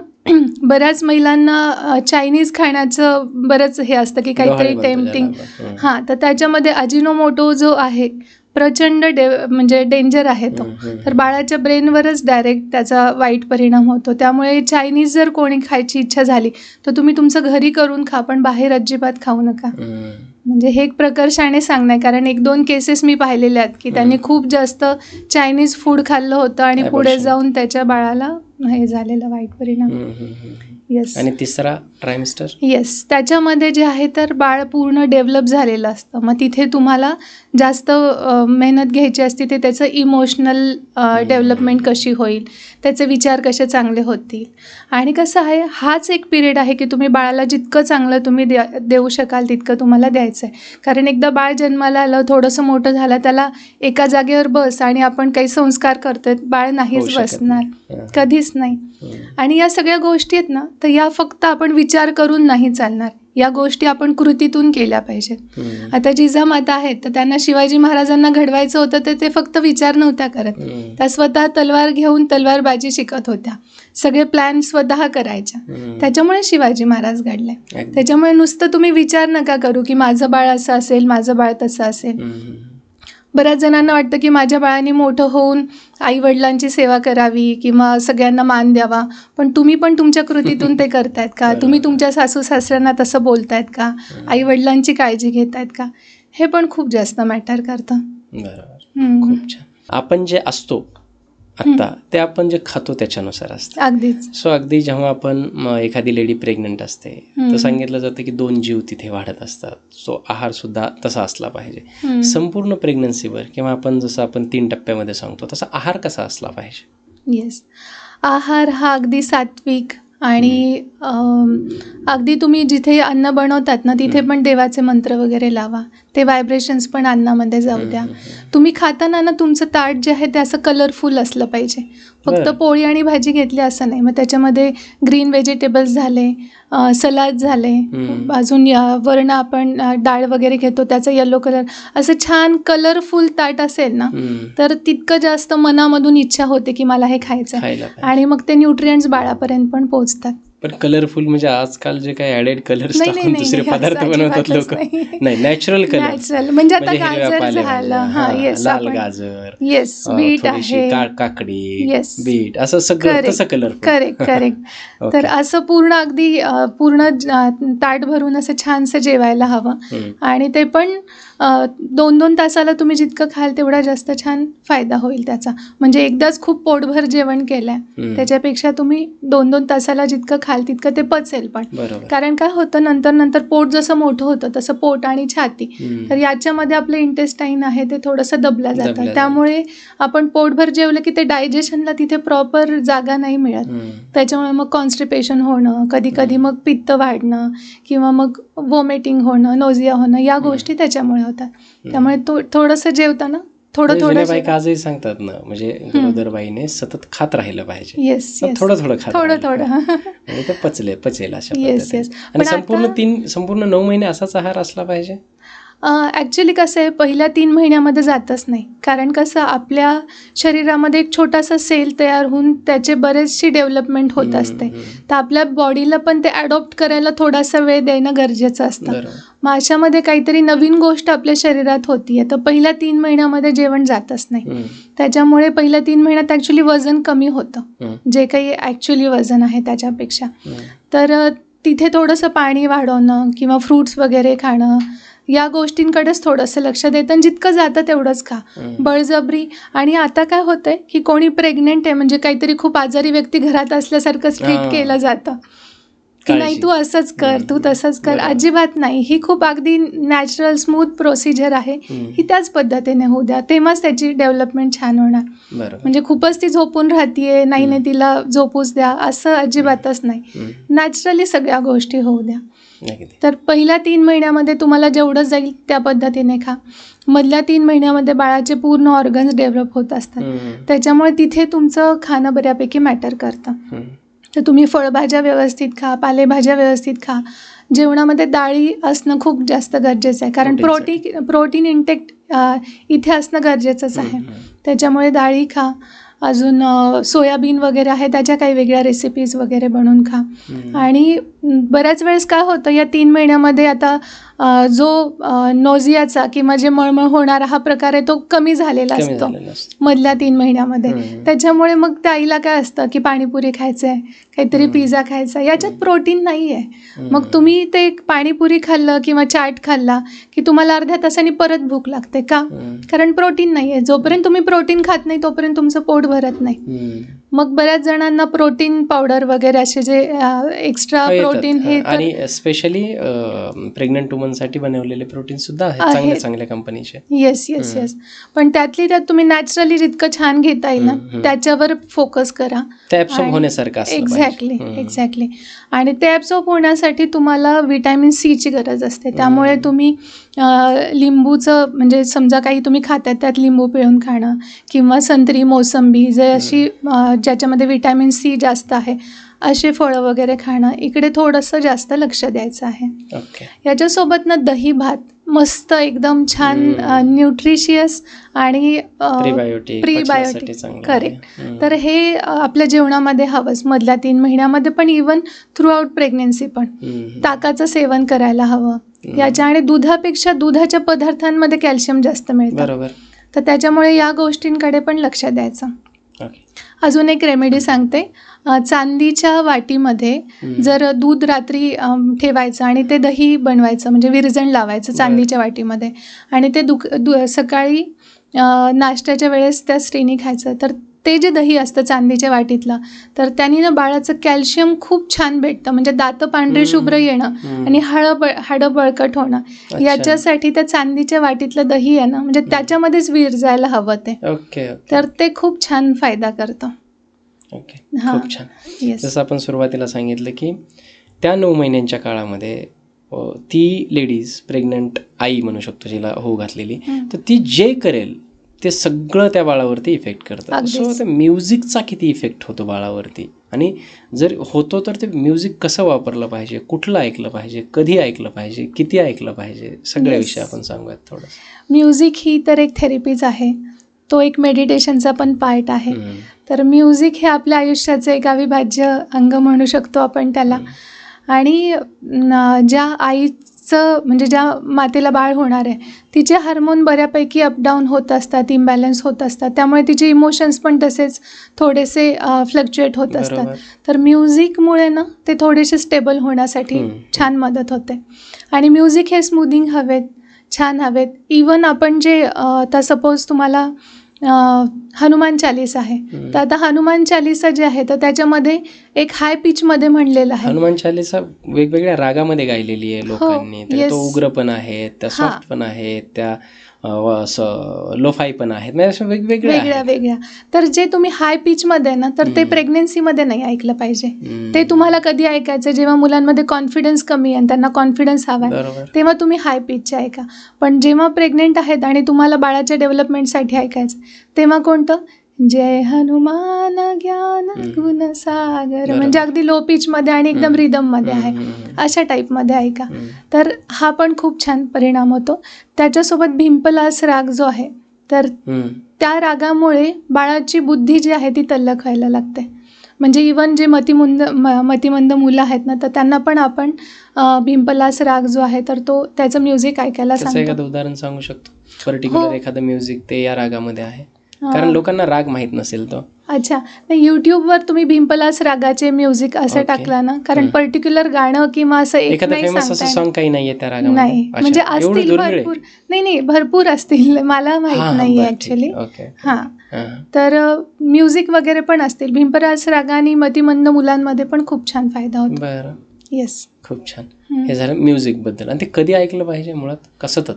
बऱ्याच महिलांना चायनीज खाण्याचं बरंच हे असतं की काहीतरी टेम्पटिंग. हां, तर त्याच्यामध्ये अजिनोमोटो जो आहे प्रचंड म्हणजे डेंजर आहे तो. तर बाळाच्या ब्रेनवरच डायरेक्ट त्याचा वाईट परिणाम होतो. त्यामुळे चायनीज जर कोणी खायची इच्छा झाली तर तुम्ही तुमचं घरी करून खा, पण बाहेर अजिबात खाऊ नका. म्हणजे हे एक प्रकर्षाने सांगणं, कारण 1-2 केसेस मी पाहिलेल्या आहेत की त्यांनी खूप जास्त चायनीज फूड खाल्लं होतं आणि पुढे जाऊन त्याच्या बाळाला हे झालेला वाईट परिणाम. येस. आणि तिसरा ट्रायमिस्टर. येस, त्याच्यामध्ये जे आहे तर बाळ पूर्ण डेव्हलप झालेलं असतं. मग तिथे तुम्हाला जास्त मेहनत घ्यायची असते. ते त्याचं इमोशनल डेव्हलपमेंट कशी होईल, त्याचे विचार कसे चांगले होतील. आणि कसं आहे, हाच एक पिरियड आहे की तुम्ही बाळाला जितकं चांगलं तुम्ही देऊ शकाल तितकं तुम्हाला द्यायचं आहे. कारण एकदा बाळ जन्माला आलं, थोडंसं मोठं झालं, त्याला एका जागेवर बस आणि आपण काही संस्कार करतोय, बाळ नाहीच बसणार, कधीच नाही. आणि या सगळ्या गोष्टी आहेत ना, तर या फक्त आपण विचार करून नाही चालणार, या गोष्टी आपण कृतीतून केल्या पाहिजेत. आता जिजामाता आहेत, तर त्यांना शिवाजी महाराजांना घडवायचं होतं, तर ते फक्त विचार नव्हत्या करत, त्या स्वतः तलवार घेऊन तलवारबाजी शिकत होत्या, सगळे प्लॅन स्वतः करायच्या. त्याच्यामुळे शिवाजी महाराज घडले. त्याच्यामुळे नुसतं तुम्ही विचार नका करू की माझं बाळ असं असेल, माझं बाळ तसं असेल. बऱ्याच जणांना वाटतं की माझ्या बाळाने मोठं होऊन आई वडिलांची सेवा करावी किंवा सगळ्यांना मान द्यावा, पण तुम्ही पण तुमच्या कृतीतून ते करतायत का? तुम्ही तुमच्या सासू सासऱ्यांना तसं बोलतायत का? आई वडिलांची काळजी घेतायत का? हे पण खूप जास्त मॅटर करतं. बरोबर, खूप छान. आपण जे असतो आत्ता ते आपण जे खातो त्याच्यानुसार असतं. अगदीच. सो अगदी जेव्हा आपण एखादी लेडी प्रेग्नंट असते तर सांगितलं जातं की 2 जीव तिथे वाढत असतात. सो आहार सुद्धा तसा असला पाहिजे. संपूर्ण प्रेग्नन्सीवर किंवा आपण जसं आपण 3 टप्प्यामध्ये सांगतो तसा आहार कसा असला पाहिजे? येस, आहार हा अगदी सात्विक आणि अगदी तुम्ही जिथे अन्न बनवतात ना तिथे पण देवाचे मंत्र वगैरे लावा, ते व्हायब्रेशन्स पण अन्नामध्ये जाऊ द्या. तुम्ही खाताना ना तुमचं ताट जे आहे ते असं कलरफुल असलं पाहिजे. फक्त पोळी आणि भाजी घेतली असं नाही, मग त्याच्यामध्ये ग्रीन व्हेजिटेबल्स झाले, सलाद झाले, अजून वरण आपण डाळ वगैरे घेतो त्याचा येलो कलर, असं छान कलरफुल ताट असेल ना तर तितकं जास्त मनामधून इच्छा होते की मला हे खायचं आहे. आणि मग ते न्यूट्रिएंट्स बाळापर्यंत पण पोहोचतात. पण कलरफुल म्हणजे आजकाल जे काही ऍडेड कलर्स टाकून दुसरे पदार्थ बनवतात लोक, नाही, नॅचरल कलर. म्हणजे आता गाजर झालं, लाल गाजर, येस, बीट आहे, काकडी, बीट, असं सगळं तसं कलर. करेक्ट. तर असं पूर्ण अगदी पूर्ण ताट भरून असं छानसं जेवायला हवं. आणि ते पण 2-2 तासाला तुम्ही जितकं खाल तेवढा जास्त छान फायदा होईल त्याचा. म्हणजे एकदाच खूप पोटभर जेवण केलंय त्याच्यापेक्षा तुम्ही 2-2 तासाला जितकं खाल तितकं ते पचेल पण. बरोबर. कारण काय होतं नंतर पोट जसं मोठं होतं तसं पोट आणि छाती, तर याच्यामध्ये आपलं इंटेस्टाईन आहे ते थोडंसं दबलं जातं. त्यामुळे आपण पोटभर जेवलं की ते डायजेशनला तिथे प्रॉपर जागा नाही मिळत. त्याच्यामुळे मग कॉन्स्टिपेशन होणं, कधी कधी मग पित्त वाढणं किंवा मग वॉमिटिंग होणं, नोझिया होणं, या गोष्टी त्याच्यामुळे होतात. त्यामुळे थोडंसं जेवताना थोडं बायका आजही सांगतात ना, म्हणजे गरोदर बाईने सतत खात राहिलं पाहिजे. येस, थोडं म्हणजे ते पचेल अशा पद्धतीने. आणि संपूर्ण 9 महिने असाच आहार असला पाहिजे. ॲक्च्युली कसं आहे, पहिल्या 3 महिन्यामध्ये जातच नाही. कारण कसं आपल्या शरीरामध्ये एक छोटासा सेल तयार होऊन त्याचे बरेचशी डेव्हलपमेंट होत असते. तर आपल्या बॉडीला पण ते अडॉप्ट करायला थोडासा वेळ देणं गरजेचं असतं. मग अशामध्ये काहीतरी नवीन गोष्ट आपल्या शरीरात होतीये, तर पहिल्या 3 महिन्यामध्ये जेवण जातच नाही. त्याच्यामुळे पहिल्या 3 महिन्यात ॲक्च्युली वजन कमी होतं, जे काही ॲक्च्युली वजन आहे त्याच्यापेक्षा. तर तिथे थोडंसं पाणी वाढवणं किंवा फ्रूट्स वगैरे खाणं, या गोष्टींकडेच थोडंसं लक्ष देतं. जितकं जातं तेवढंच खा, बळजबरी. आणि आता काय होतंय की कोणी प्रेग्नेंट आहे म्हणजे काहीतरी खूप आजारी व्यक्ती घरात असल्यासारखं ट्रीट केलं जातं की नाही तू असंच कर, तू तसंच कर. अजिबात नाही. ही खूप अगदी नॅचरल स्मूथ प्रोसिजर आहे. ही त्याच पद्धतीने होऊ द्या, तेव्हाच त्याची डेव्हलपमेंट छान होणार. म्हणजे खूपच ती झोपून राहतीये, नाही तिला झोपूच द्या, असं अजिबातच नाही. नॅचरली सगळ्या गोष्टी होऊ द्या. तर पहिल्या 3 महिन्यामध्ये तुम्हाला जेवढं जाईल त्या पद्धतीने खा. मधल्या 3 महिन्यामध्ये बाळाचे पूर्ण ऑर्गन्स डेव्हलप होत असतात. त्याच्यामुळे तिथे तुमचं खाणं बऱ्यापैकी मॅटर करतं. तर तुम्ही फळभाज्या व्यवस्थित खा, पालेभाज्या व्यवस्थित खा. जेवणामध्ये डाळी असणं खूप जास्त गरजेचं आहे, कारण प्रोटीन इंटेक इथे असणं गरजेचंच आहे. त्याच्यामुळे डाळी खा. अजून सोयाबीन वगैरे आहे त्याच्या काही वेगळ्या रेसिपीज वगैरे बनवून खा. आणि बऱ्याच वेळेस काय होतं या 3 महिन्यामध्ये आता जो नोझियाचा किंवा जे मळमळ होणारा हा प्रकार आहे तो कमी झालेला असतो मधल्या 3 महिन्यामध्ये. त्याच्यामुळे मग त्या आईला काय असतं की पाणीपुरी खायचं आहे, काहीतरी पिझ्झा खायचा, याच्यात प्रोटीन नाही आहे. मग तुम्ही ते पाणीपुरी खाल्लं किंवा चाट खाल्ला की तुम्हाला अर्ध्या तासाने परत भूक लागते. का? कारण प्रोटीन नाही आहे. जोपर्यंत तुम्ही प्रोटीन खात नाही तोपर्यंत तुमचं पोट भरत नाही. मग बऱ्याच जणांना प्रोटीन पावडर वगैरे असे जे एक्स्ट्रा प्रोटीन हे, आणि स्पेशली प्रेग्नंट वुमनसाठी बनवलेले प्रोटीन सुद्धा आहेत चांगल्या कंपनीचे. येस. पण त्यातली त्यात तुम्ही नॅचरली जितकं छान घेता येईल ना त्याच्यावर फोकस करा. ते ॲब्सॉर्ब होण्यासारखं असलं पाहिजे. एक्झॅक्टली. आणि ते ॲब्सॉर्ब होण्यासाठी तुम्हाला व्हिटॅमिन सीची गरज असते. त्यामुळे तुम्ही लिंबूचं म्हणजे समजा काही तुम्ही खातात त्यात लिंबू पिळून खाणं किंवा संत्री, मोसंबी जे अशी ज्याच्यामध्ये व्हिटॅमिन सी जास्त आहे असे फळं वगैरे खाणं, इकडे थोडंसं जास्त लक्ष द्यायचं आहे. याच्यासोबत ना दही भात मस्त एकदम छान न्यूट्रिशियस आणि प्रीबायोटिक करेक्ट. तर हे आपल्या जेवणामध्ये हवंच मधल्या 3 महिन्यामध्ये पण, इवन थ्रू आउट प्रेग्नेन्सी पण. ताकाचं सेवन करायला हवं याच्या. आणि दुधापेक्षा दुधाच्या पदार्थांमध्ये कॅल्शियम जास्त मिळतं, तर त्याच्यामुळे या गोष्टींकडे पण लक्ष द्यायचं. अजून एक रेमेडी सांगते. चांदीच्या वाटीमध्ये जर दूध रात्री ठेवायचं आणि ते दही बनवायचं, म्हणजे विरजण लावायचं चांदीच्या वाटीमध्ये, आणि ते सकाळी नाश्त्याच्या वेळेस त्या स्त्रीने खायचं. तर ते जे दही असतं चांदीच्या वाटीतलं, तर त्यांनी ना बाळाचं कॅल्शियम खूप छान भेटतं. म्हणजे दातं पांढरे शुभ्र येणं आणि हाडं बळकट होणं, याच्यासाठी त्या चांदीच्या वाटीतलं दही आहे ना, म्हणजे त्याच्यामध्येच विरजायला हवं ते. तर ते खूप छान फायदा करतं. खूप छान. जसं आपण सुरुवातीला सांगितलं की त्या 9 महिन्यांच्या काळामध्ये ती लेडीज, प्रेग्नंट आई म्हणू शकतो जिला होऊ घातलेली, तर ती जे करेल ते सगळं त्या बाळावरती इफेक्ट करतं. सो त्या म्युझिकचा किती इफेक्ट होतो बाळावरती, आणि जर होतो तर ते म्युझिक कसं वापरलं पाहिजे, कुठलं ऐकलं पाहिजे, कधी ऐकलं पाहिजे, किती ऐकलं पाहिजे, सगळ्या विषय आपण सांगूयात थोडंसं. म्युझिक ही तर एक थेरपीच आहे, तो एक मेडिटेशनचा पण पार्ट आहे. तर म्युझिक हे आपल्या आयुष्याचं एक अविभाज्य अंग म्हणू शकतो आपण त्याला. आणि ज्या आईचं म्हणजे ज्या मातेला बाळ होणार आहे तिचे हार्मोन बऱ्यापैकी अपडाऊन होत असतात, इम्बॅलन्स होत असतात, त्यामुळे तिचे इमोशन्स पण तसेच थोडेसे फ्लक्च्युएट होत असतात. तर म्युझिकमुळे ना ते थोडेसे स्टेबल होण्यासाठी छान मदत होते. आणि म्युझिक हे स्मूदिंग हवेत, छान हवेत. इवन आपण जे आता सपोज तुम्हाला हनुमान चालीसा आहे. तर आता हनुमान चालीसा जे आहे तर त्याच्यामध्ये एक हाय पिच मध्ये म्हणलेलं आहे. हनुमान चालीसा वेगवेगळ्या रागामध्ये गायलेली आहे लोकांनी. त्यात तो उग्र पण आहेत, त्या सॉफ्ट पण आहेत, त्या लोफाई पण आहेत, म्हणजे अशा वेगवेगळ्या. तर जे तुम्ही हाय पिच मध्ये ना तर ते प्रेग्नेन्सी मध्ये नाही ऐकलं पाहिजे. ते तुम्हाला कधी ऐकायचं जेव्हा मुलांमध्ये कॉन्फिडन्स कमी आहे आणि त्यांना कॉन्फिडन्स हवा आहे तेव्हा तुम्ही हाय पिचचे ऐका. पण जेव्हा प्रेग्नेंट आहेत आणि तुम्हाला बाळाच्या डेव्हलपमेंटसाठी ऐकायचं तेव्हा कोणतं, जय हनुमान ज्ञान गुण सागर, म्हणजे अगदी लो पिच मध्ये आणि एकदम रिदम मध्ये आहे अशा टाईप मध्ये ऐका. तर हा पण खूप छान परिणाम होतो. त्याच्यासोबत भिंपलास राग जो आहे तर त्या रागामुळे बाळाची बुद्धी जी आहे ती तल्लख व्हायला लागते. म्हणजे इवन जे मतिमंद मुलं आहेत ना तर त्यांना पण आपण भिंपलास राग जो आहे तर तो त्याचं म्युझिक ऐकायला सांगतो. एखादं उदाहरण सांगू शकतो पर्टिक्युलर एखादं म्युझिक ते या रागामध्ये आहे, कारण लोकांना राग माहित नसेल तो. अच्छा, नाही युट्यूबवर तुम्ही भिंपलास रागाचे म्युझिक असं टाकला ना, कारण पर्टिक्युलर गाणं किंवा असं एक नाही सांगता सॉन्ग काही नाहीये त्या रागामध्ये. नाही, म्हणजे असतील भरपूर, नाही भरपूर असतील, मला माहित नाही ऍक्च्युली. हा, तर म्युझिक वगैरे पण असतील. भिंपलास रागाने मतिमंद मुलांमध्ये पण खूप छान फायदा होतो. बरं, येस, खूप छान. हे झालं म्युझिक बद्दल. आणि ते कधी ऐकलं पाहिजे मुळात, कसं?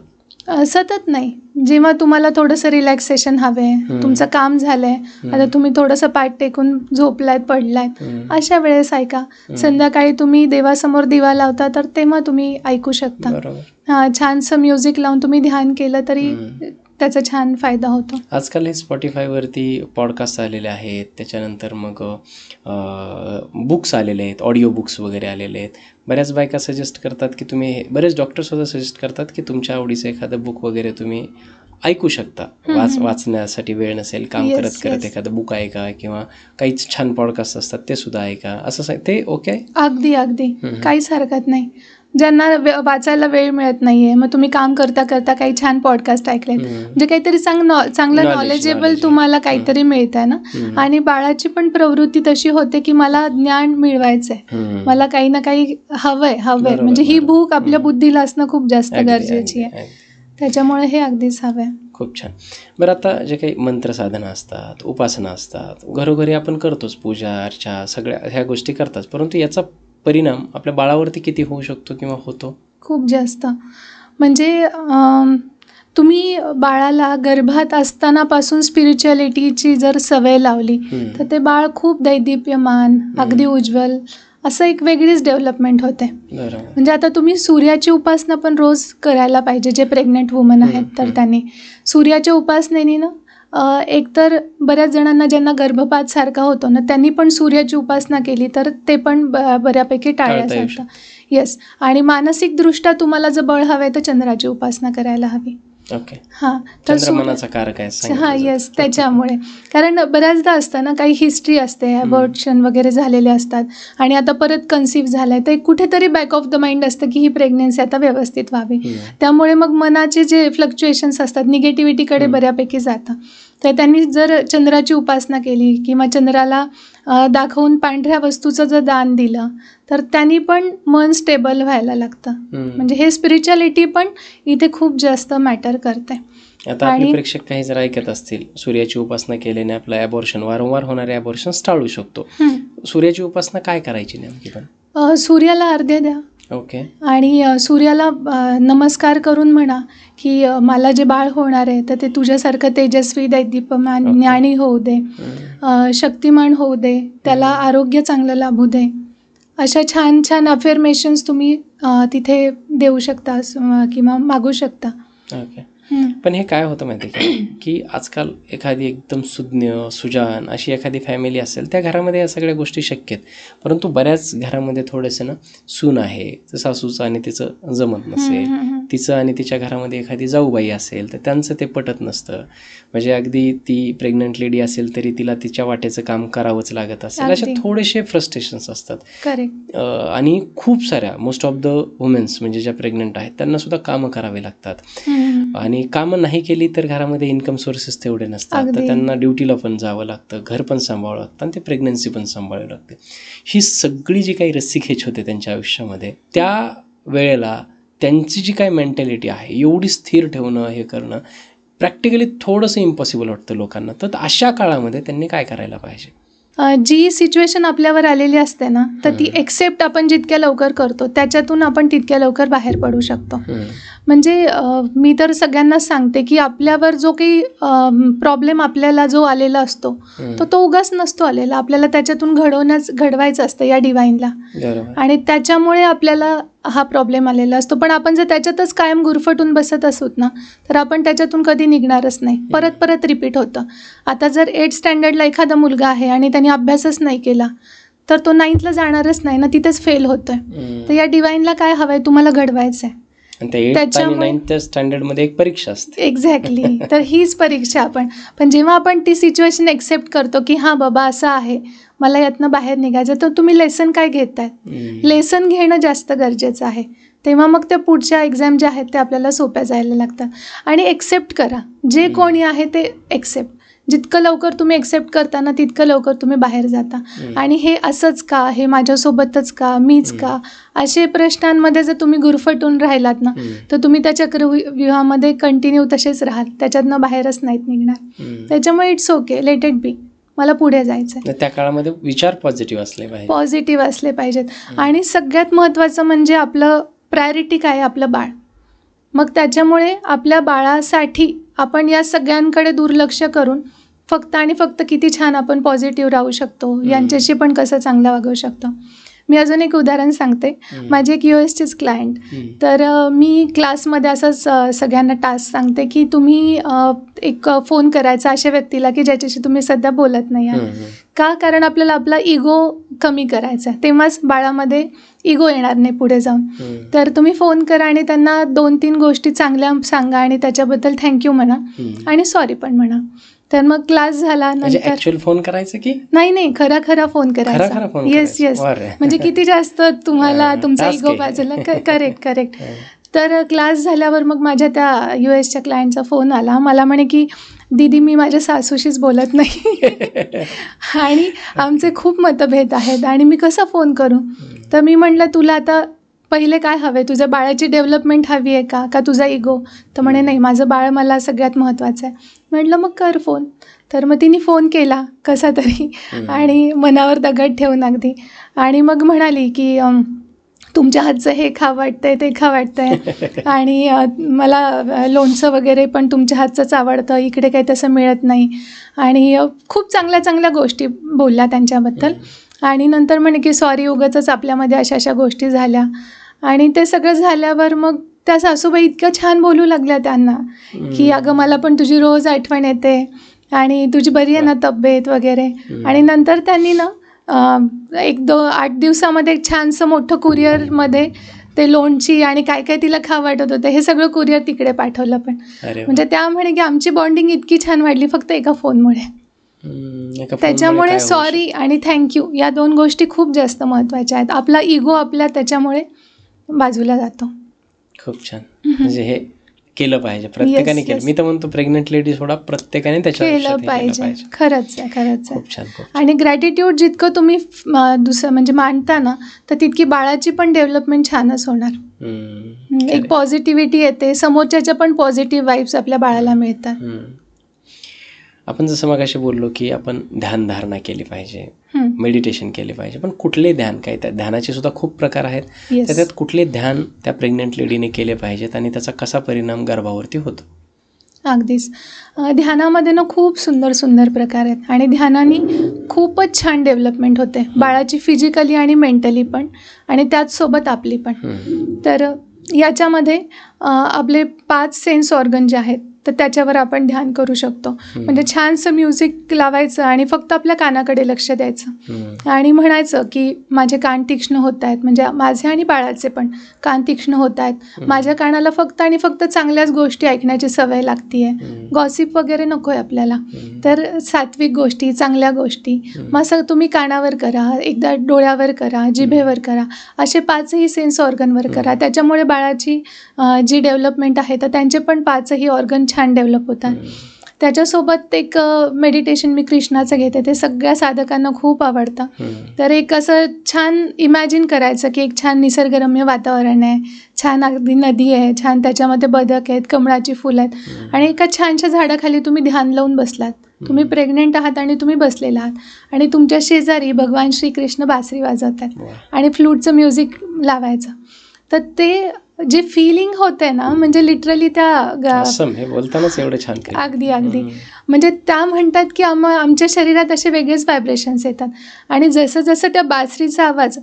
सतत नाही, जेव्हा तुम्हाला थोडंसं रिलॅक्सेशन हवंय, तुमचं काम झालंय, आता तुम्ही थोडंसं पाठ टेकून झोपलायत, पडलायत, अशा वेळेस ऐका. संध्याकाळी तुम्ही देवासमोर दिवा लावता तर तेव्हा तुम्ही ऐकू शकता. छानसं म्युझिक लावून तुम्ही ध्यान केलं तरी त्याचा छान फायदा होतो. आजकाल हे स्पॉटिफायवरती पॉडकास्ट आलेले आहेत, त्याच्यानंतर मग बुक्स आलेले आहेत, ऑडिओ बुक्स वगैरे आलेले आहेत. बऱ्याच बायका सजेस्ट करतात की तुम्ही, बरेच डॉक्टरसुद्धा सजेस्ट करतात की तुमच्या आवडीचं एखादं बुक वगैरे तुम्ही ऐकू शकता. वाचण्यासाठी वेळ नसेल, काम करत करत एखादं बुक ऐका, किंवा काहीच छान पॉडकास्ट असतात ते सुद्धा ऐका, असं ते ओके. अगदी काहीच हरकत नाही. ज्यांना वाचायला वेळ मिळत नाहीये, मग तुम्ही काम करता करता काही छान पॉडकास्ट ऐकले, म्हणजे काहीतरी चांगलं नॉलेजेबल तुम्हाला काहीतरी मिळतंय ना. आणि बाळाची पण प्रवृत्ती तशी होते की मला ज्ञान मिळवायचंय, मला काही ना काही हवंय, म्हणजे ही भूक आपल्या बुद्धीला असणं खूप जास्त गरजेची आहे. त्याच्यामुळे हे अगदीच हवंय. खूप छान. बरं, आता जे काही मंत्रसाधना असतात, उपासना असतात, घरोघरी आपण करतोच, पूजा अर्चा सगळ्या ह्या गोष्टी करतात, परंतु याचा परिणाम आपल्या बाळावरती किती होऊ शकतो किंवा होतो? खूप जास्त. म्हणजे तुम्ही बाळाला गर्भात असतानापासून स्पिरिच्युअलिटीची जर सवय लावली तर ते बाळ खूप दैदिप्यमान, अगदी उज्ज्वल असं एक वेगळीच डेव्हलपमेंट होते. म्हणजे आता तुम्ही सूर्याची उपासना पण रोज करायला पाहिजे. जे प्रेग्नेंट वुमन आहेत तर त्यांनी सूर्याच्या उपासनेने ना, एकतर बऱ्याच जणांना ज्यांना गर्भपात सारखा होतो ना त्यांनी पण सूर्याची उपासना केली तर ते पण बऱ्यापैकी टाळण्यासारखं. येस, आणि मानसिकदृष्ट्या तुम्हाला जर बळ हवंय तर चंद्राची उपासना करायला हवी. हां, चंद्रमनाचा कारक आहे. हां, येस, त्याच्यामुळे. कारण बऱ्याचदा असतं ना, काही हिस्ट्री असते, अबॉर्शन वगैरे झालेले असतात आणि आता परत कन्सीव्ह झालाय, तर कुठेतरी बॅक ऑफ द माइंड असतं की ही प्रेग्नेन्सी आता व्यवस्थित व्हावी. त्यामुळे मग मनाचे जे फ्लक्च्युएशन्स असतात निगेटिव्हिटीकडे बऱ्यापैकी जातं. तर त्यांनी जर चंद्राची उपासना केली किंवा चंद्राला दाखवून पांढऱ्या वस्तूचं जर दान दिलं तर त्यांनी पण मन स्टेबल व्हायला लागतं. म्हणजे हे स्पिरिच्युअलिटी पण इथे खूप जास्त मॅटर करते. आता आपले प्रेक्षक काही जर ऐकत असतील, सूर्याची उपासना केल्याने आपलं ॲबॉर्शन, वारंवार होणारे ॲबॉर्शन टाळू शकतो. सूर्याची उपासना काय करायची नेमकी? पण सूर्याला अर्घ्य द्या. ओके. आणि सूर्याला नमस्कार करून म्हणा की मला जे बाळ होणार आहे तर ते तुझ्यासारखं तेजस्वी, दैदिप्यमान, ज्ञानी होऊ दे, शक्तिमान होऊ दे, त्याला आरोग्य चांगलं लाभू दे. अशा छान छान अफर्मेशन्स तुम्ही तिथे देऊ शकता किंवा मागू शकता. ओके. पण हे काय होतं माहिती आहे का, की आजकाल एखादी एकदम सुज्ञ, सुजान अशी एखादी फॅमिली असेल, त्या घरामध्ये या सगळ्या गोष्टी शक्य आहेत. परंतु बऱ्याच घरामध्ये थोडंसं ना, सून आहे, सासूचं आणि तिचं जमत नसेल, तिचं आणि तिच्या घरामध्ये एखादी जाऊबाई असेल तर त्यांचं ते पटत नसतं. म्हणजे अगदी ती प्रेग्नंट लेडी असेल तरी तिला तिच्या वाटेचं काम करावंच लागत असेल. असे थोडेसे फ्रस्ट्रेशन्स असतात. करेक्ट. आणि खूप साऱ्या, मोस्ट ऑफ द वुमेन्स म्हणजे ज्या प्रेग्नंट आहेत त्यांना सुद्धा कामं करावी लागतात. आणि कामं नाही केली तर घरामध्ये इन्कम सोर्सेस तेवढे नसतात, तर त्यांना ड्युटीला पण जावं लागतं, घर पण सांभाळावं लागतं आणि ते प्रेग्नन्सी पण सांभाळावी लागते. ही सगळी जी काही रस्सीखेच होते त्यांच्या आयुष्यामध्ये, त्या वेळेला त्यांची जी काही मेंटॅलिटी आहे एवढी स्थिर ठेवणं, हे करणं प्रॅक्टिकली थोडंसं इम्पॉसिबल वाटतं लोकांना. तर अशा काळामध्ये त्यांनी काय करायला पाहिजे? जी सिच्युएशन आपल्यावर आलेली असते ना, तर ती एक्सेप्ट आपण जितक्या लवकर करतो त्याच्यातून आपण तितक्या लवकर बाहेर पडू शकतो. म्हणजे मी तर सगळ्यांनाच सांगते की आपल्यावर जो काही प्रॉब्लेम आपल्याला जो आलेला असतो तो उगाच नसतो आलेला. आपल्याला त्याच्यातून घडवायचं असतं या डिवाईनला, आणि त्याच्यामुळे आपल्याला हा प्रॉब्लेम आलेला असतो. पण आपण जर त्याच्यातच कायम गुरफटून बसत असोत ना, तर आपण त्याच्यातून कधी निघणारच नाही. परत परत रिपीट होतं. आता जर 8th स्टँडर्डला एखादा मुलगा आहे आणि त्याने अभ्यासच नाही केला, तर तो 9thला जाणारच नाही ना, तिथेच फेल होतोय. तर या डिवाईनला काय हवंय, तुम्हाला घडवायचं आहे. त्याच्यामुळे 9th स्टँडर्डमध्ये एक परीक्षा असते. एक्झॅक्टली. तर हीच परीक्षा पण जेव्हा आपण ती सिच्युएशन एक्सेप्ट करतो की हां बाबा असं आहे, मला यातनं बाहेर निघायचं, तर तुम्ही लेसन काय घेताय, लेसन घेणं जास्त गरजेचं आहे. तेव्हा मग त्या पुढच्या एक्झाम ज्या आहेत त्या आपल्याला सोप्या जायला लागतात. आणि एक्सेप्ट करा, जे कोणी आहे ते एक्सेप्ट. जितकं लवकर तुम्ही एक्सेप्ट करता ना, तितकं लवकर तुम्ही बाहेर जाता. आणि हे असंच का, हे माझ्यासोबतच का, मीच का, असे प्रश्नांमध्ये जर तुम्ही गुरफटून राहिलात ना, तर तुम्ही त्या चक्रव्यूहामध्ये कंटिन्यू तसेच राहाल, त्याच्यातनं बाहेरच नाहीत निघणार. त्याच्यामुळे it's okay, let it be, मला पुढे जायचं आहे. त्या काळामध्ये विचार पॉझिटिव्ह असले पाहिजेत. आणि सगळ्यात महत्त्वाचं म्हणजे आपलं प्रायोरिटी काय आहे, आपलं बाळ. मग त्याच्यामुळे आपल्या बाळासाठी आपण या सगळ्यांकडे दुर्लक्ष करून फक्त आणि फक्त किती छान आपण पॉझिटिव्ह राहू शकतो, यांच्याशी पण कसं चांगलं वागवू शकतो. मी अजून एक उदाहरण सांगते. माझी एक USचीच क्लायंट. तर मी क्लासमध्ये असंच सगळ्यांना टास्क सांगते की तुम्ही एक फोन करायचा अशा व्यक्तीला की ज्याच्याशी तुम्ही सध्या बोलत नाही आहात. का? कारण आपल्याला आपला इगो कमी करायचा आहे, तेव्हाच बाळामध्ये इगो येणार नाही पुढे जाऊन. तर तुम्ही फोन करा आणि त्यांना 2-3 गोष्टी चांगल्या सांगा आणि त्याच्याबद्दल थँक्यू म्हणा आणि सॉरी पण म्हणा. तर मग क्लास झाला नंतर फोन करायचं की नाही, खरा फोन करायचा. येस. म्हणजे किती जास्त तुम्हाला तुमचा इगो बाजूला. करेक्ट. तर क्लास झाल्यावर मग माझ्या त्या USच्या क्लायंटचा फोन आला. मला म्हणे की दीदी, मी माझ्या सासूशीच बोलत नाही आणि आमचे खूप मतभेद आहेत आणि मी कसा फोन करू. तर मी म्हटलं, तुला आता पहिले काय हवं, तुझ्या बाळाची डेव्हलपमेंट हवी आहे का तुझा इगो? तर म्हणे नाही, माझं बाळ मला सगळ्यात महत्त्वाचं आहे. म्हटलं मग कर फोन. तर मग तिने फोन केला कसा तरी आणि मनावर दगड ठेवून अगदी, आणि मग म्हणाली की तुमच्या हातचं हे खा वाटतंय, ते खा वाटतंय आणि मला लोणचं वगैरे पण तुमच्या हातचंच आवडतं, इकडे काही तसं मिळत नाही. आणि खूप चांगल्या गोष्टी बोलल्या त्यांच्याबद्दल. आणि नंतर म्हणे की सॉरी, उगाचच आपल्यामध्ये अशा गोष्टी झाल्या. आणि ते सगळं झाल्यावर मग त्या सासूबाई इतकं छान बोलू लागल्या त्यांना की अगं, मला पण तुझी रोज आठवण येते आणि तुझी बरी आहे ना तब्येत वगैरे. आणि नंतर त्यांनी ना 8 दिवसामध्ये एक छानसं मोठं कुरिअरमध्ये ते लोणची आणि काय काय तिला खावं वाटत होतं हे सगळं कुरिअर तिकडे पाठवलं. पण म्हणजे त्या म्हणे की आमची बॉन्डिंग इतकी छान वाढली फक्त एका फोनमुळे. त्याच्यामुळे सॉरी आणि थँक्यू या 2 गोष्टी खूप जास्त महत्त्वाच्या आहेत. आपला इगो आपल्या त्याच्यामुळे बाजूला जातो. खूप छान. म्हणजे हे केलं पाहिजे, प्रत्येकाने केलं. मी तर म्हणतो प्रेग्नंट लेडी सोडा, प्रत्येकाने केलं पाहिजे. खरंच आहे. खूप छान. आणि ग्रॅटिट्यूड जितकं तुम्ही दुसरं म्हणजे मांडता ना, तर तितकी बाळाची पण डेव्हलपमेंट छानच होणार. एक पॉझिटिव्हिटी येते, समोरच्याच्या पण पॉझिटिव्ह वाईब्स आपल्या बाळाला मिळतात. आपण जसं मगाशी बोललो की आपण ध्यानधारणा केली पाहिजे, मेडिटेशन केले पाहिजे. पण कुठले ध्यान, काय त्या ध्यानाचे सुद्धा खूप प्रकार आहेत. त्याच्यात कुठले ध्यान त्या प्रेग्नंट लेडीने केले पाहिजेत आणि त्याचा कसा परिणाम गर्भावरती होतो? अगदीच. ध्यानामध्ये ना खूप सुंदर प्रकार आहेत आणि ध्यानाने खूपच छान डेव्हलपमेंट होते बाळाची, फिजिकली आणि मेंटली पण, आणि त्याचसोबत आपली पण. तर याच्यामध्ये आपले 5 सेन्स ऑर्गन जे आहेत तर त्याच्यावर आपण ध्यान करू शकतो. म्हणजे छानसं म्युझिक लावायचं आणि फक्त आपल्या कानाकडे लक्ष द्यायचं आणि म्हणायचं की माझे कान तीक्ष्ण होत आहेत, म्हणजे माझे आणि बाळाचे पण कान तीक्ष्ण होत आहेत. माझ्या कानाला फक्त आणि फक्त चांगल्याच गोष्टी ऐकण्याची सवय लागते, गॉसिप वगैरे नको आहे आपल्याला. तर सात्विक गोष्टी, चांगल्या गोष्टी मग असं तुम्ही कानावर करा, एकदा डोळ्यावर करा, जिभेवर करा, असे 5ही सेन्स ऑर्गनवर करा. त्याच्यामुळे बाळाची जी डेव्हलपमेंट आहे तर त्यांचे पण 5ही ऑर्गन छान डेव्हलप होतात. त्याच्यासोबत एक मेडिटेशन मी कृष्णाचं घेते, ते सगळ्या साधकांना खूप आवडतं. तर एक असं छान इमॅजिन करायचं की एक छान निसर्गरम्य वातावरण आहे, छान अगदी नदी आहे, छान त्याच्यामध्ये बदक आहेत, कमळाची फुलं आहेत आणि एका छानशा झाडाखाली तुम्ही ध्यान लावून बसलात. तुम्ही प्रेग्नेंट आहात आणि तुम्ही बसलेला आहात आणि तुमच्या शेजारी भगवान श्रीकृष्ण बासरी वाजवत आहेत आणि फ्लूटचं म्युझिक लावायचं. तर ते जे फिलिंग होते ना, म्हणजे लिटरली त्या हे बोलतानाच एवढं छान केलं. अगदी म्हणजे त्या म्हणतात की आमच्या शरीरात असे वेगळेच व्हायब्रेशन्स येतात आणि जसं जसं त्या बासरीचा आवाज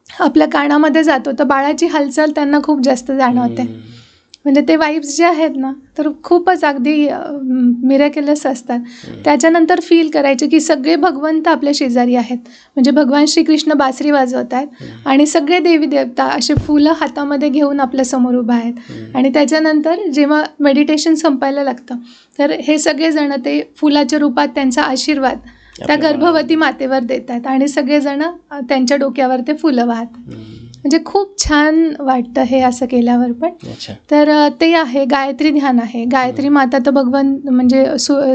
आपल्या कानामध्ये जातो तर बाळाची हालचाल त्यांना खूप जास्त जाणवते. म्हणजे ते वाईब्स जे आहेत ना, तर खूपच अगदी मिरेकलस असतात. त्याच्यानंतर फील करायचे की सगळे भगवंत आपल्या शेजारी आहेत, म्हणजे भगवान श्रीकृष्ण बासरी वाजवत आहेत आणि सगळे देवी देवता असे फुलं हातामध्ये घेऊन आपल्या समोर उभा आहेत. आणि त्याच्यानंतर जेव्हा मेडिटेशन संपायला लागतं तर हे सगळेजण ते फुलाच्या रूपात त्यांचा आशीर्वाद त्या गर्भवती मातेवर देतात आणि सगळेजण त्यांच्या डोक्यावर ते फुलं वाहतात. म्हणजे खूप छान वाटतं हे असं केल्यावर. पण तर ते आहे गायत्री ध्यान आहे. गायत्री माता तर भगवान म्हणजे